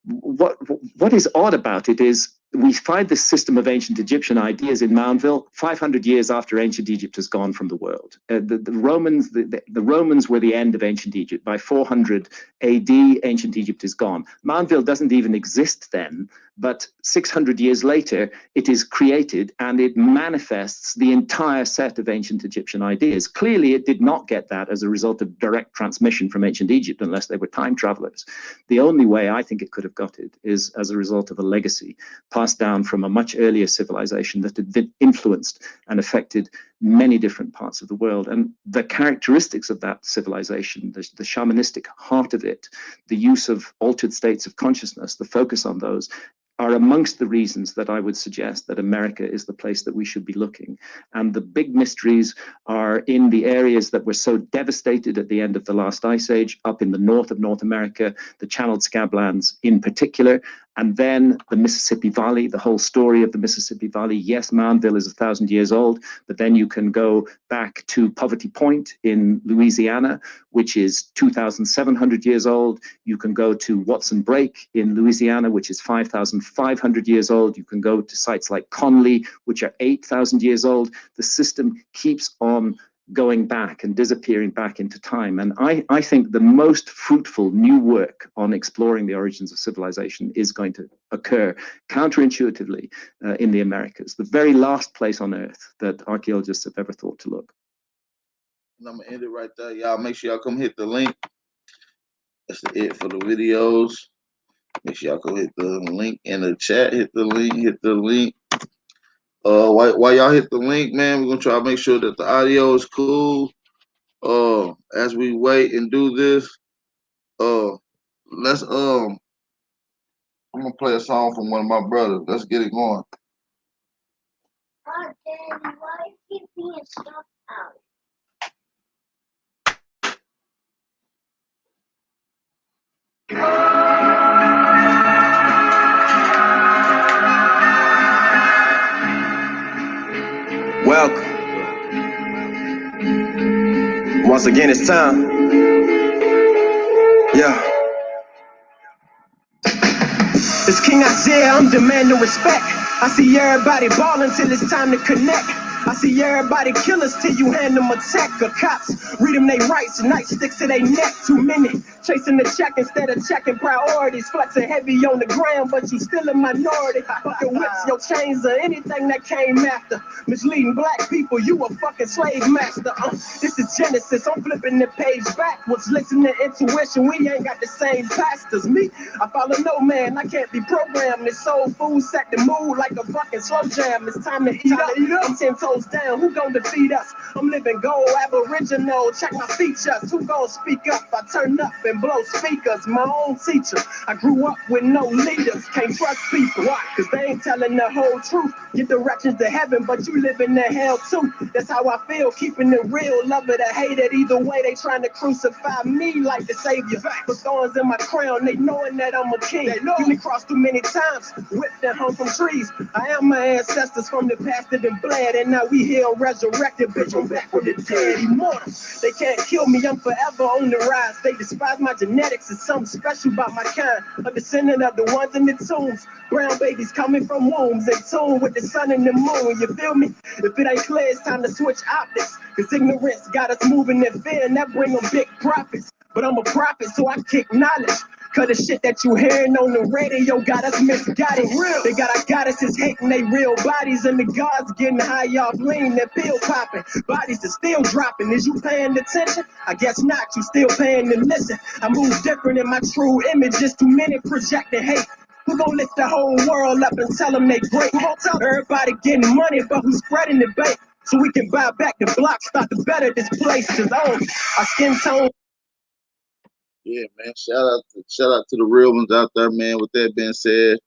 What is odd about it is we find this system of ancient Egyptian ideas in Moundville 500 years after ancient Egypt has gone from the world. The Romans were the end of ancient Egypt. By 400 AD, ancient Egypt is gone. Moundville doesn't even exist then, but 600 years later, it is created and it manifests the entire set of ancient Egyptian ideas. Clearly, it did not get that as a result of direct transmission from ancient Egypt, unless they were time travelers. The only way I think it could have got it is as a result of a legacy passed down from a much earlier civilization that had been influenced and affected many different parts of the world. And the characteristics of that civilization, the shamanistic heart of it, the use of altered states of consciousness, the focus on those, are amongst the reasons that I would suggest that America is the place that we should be looking. And the big mysteries are in the areas that were so devastated at the end of the last ice age, up in the north of North America, the channeled scablands in particular, and then the Mississippi Valley, the whole story of the Mississippi Valley. Yes, Moundville is 1,000 years old, but then you can go back to Poverty Point in Louisiana, which is 2,700 years old. You can go to Watson Brake in Louisiana, which is 5,500 years old. You can go to sites like Conley, which are 8,000 years old. The system keeps on going back and disappearing back into time. And I think the most fruitful new work on exploring the origins of civilization is going to occur counterintuitively in the Americas, the very last place on Earth that archaeologists have ever thought to look. And I'm going to end it right there. Y'all make sure y'all come hit the link. That's it for the videos. Make sure y'all go hit the link in the chat. Hit the link. While y'all hit the link, man, we're gonna try to make sure that the audio is cool. As we wait and do this, let's I'm gonna play a song from one of my brothers. Let's get it going. God, Daddy, why you keep being stuff out? Welcome. Once again, it's time. Yeah. It's King Isaiah, I'm demanding respect. I see everybody ballin' till it's time to connect. I see everybody kill us till you hand them a tech. Or cops read them they rights, nightsticks to their neck. Too many chasing the check instead of checking priorities. Flexing heavy on the ground, but you still a minority. Fucking whips, your chains, or anything that came after. Misleading black people, you a fucking slave master. This is Genesis, I'm flipping the page backwards. Listen to intuition, we ain't got the same pastors. Me, I follow no man, I can't be programmed. This soul food set the mood like a fucking slow jam. It's time to eat up. I'm 10 toes down, who gon' defeat us? I'm living gold, aboriginal, check my features. Who gon' speak up? I turn up and blow speakers. My own teacher, I grew up with no leaders. Can't trust people, why? Cause they ain't telling the whole truth. Get directions to heaven, but you live in the hell too. That's how I feel, keeping it real. Love it or hate it, either way they trying to crucify me like the savior. Put thorns in my crown, they knowing that I'm a king. You been crossed too many times, whipped and hung from trees. I am my ancestors from the past that been bled, and now we here resurrected, bitch, I'm back from the dead, immortal. They can't kill me, I'm forever on the rise. They despise my genetics, it's something special about my kind. A descendant of the ones in the tombs. Brown babies coming from wombs, in tune with the sun and the moon, you feel me? If it ain't clear, it's time to switch optics. Cause ignorance got us moving in fear, and that bring them big profits. But I'm a prophet, so I kick knowledge. Cause the shit that you hearing on the radio got us misguided. They got our goddesses hating they real bodies, and the gods getting high off lean, they're pill popping. Bodies are still dropping. Is you paying attention? I guess not, you still paying to listen. I move different in my true image, just too many projecting hate. Who gon' lift the whole world up and tell them they great? Who gon' tell everybody getting money, but who's spreading the bait? So we can buy back the block, start to better this place. Cause our skin tone. Yeah, man. Shout out to the real ones out there, man. With that being said,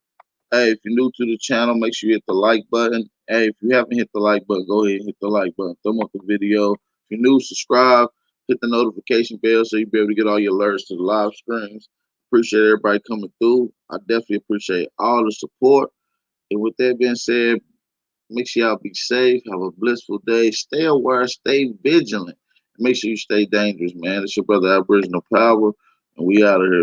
hey, if you're new to the channel, make sure you hit the like button. Hey, if you haven't hit the like button, go ahead and hit the like button. Thumb up the video. If you're new, subscribe. Hit the notification bell so you'll be able to get all your alerts to the live streams. Appreciate everybody coming through. I definitely appreciate all the support. And with that being said, make sure y'all be safe. Have a blissful day. Stay aware. Stay vigilant. Make sure you stay dangerous, man. It's your brother Aboriginal Power, and we out of here.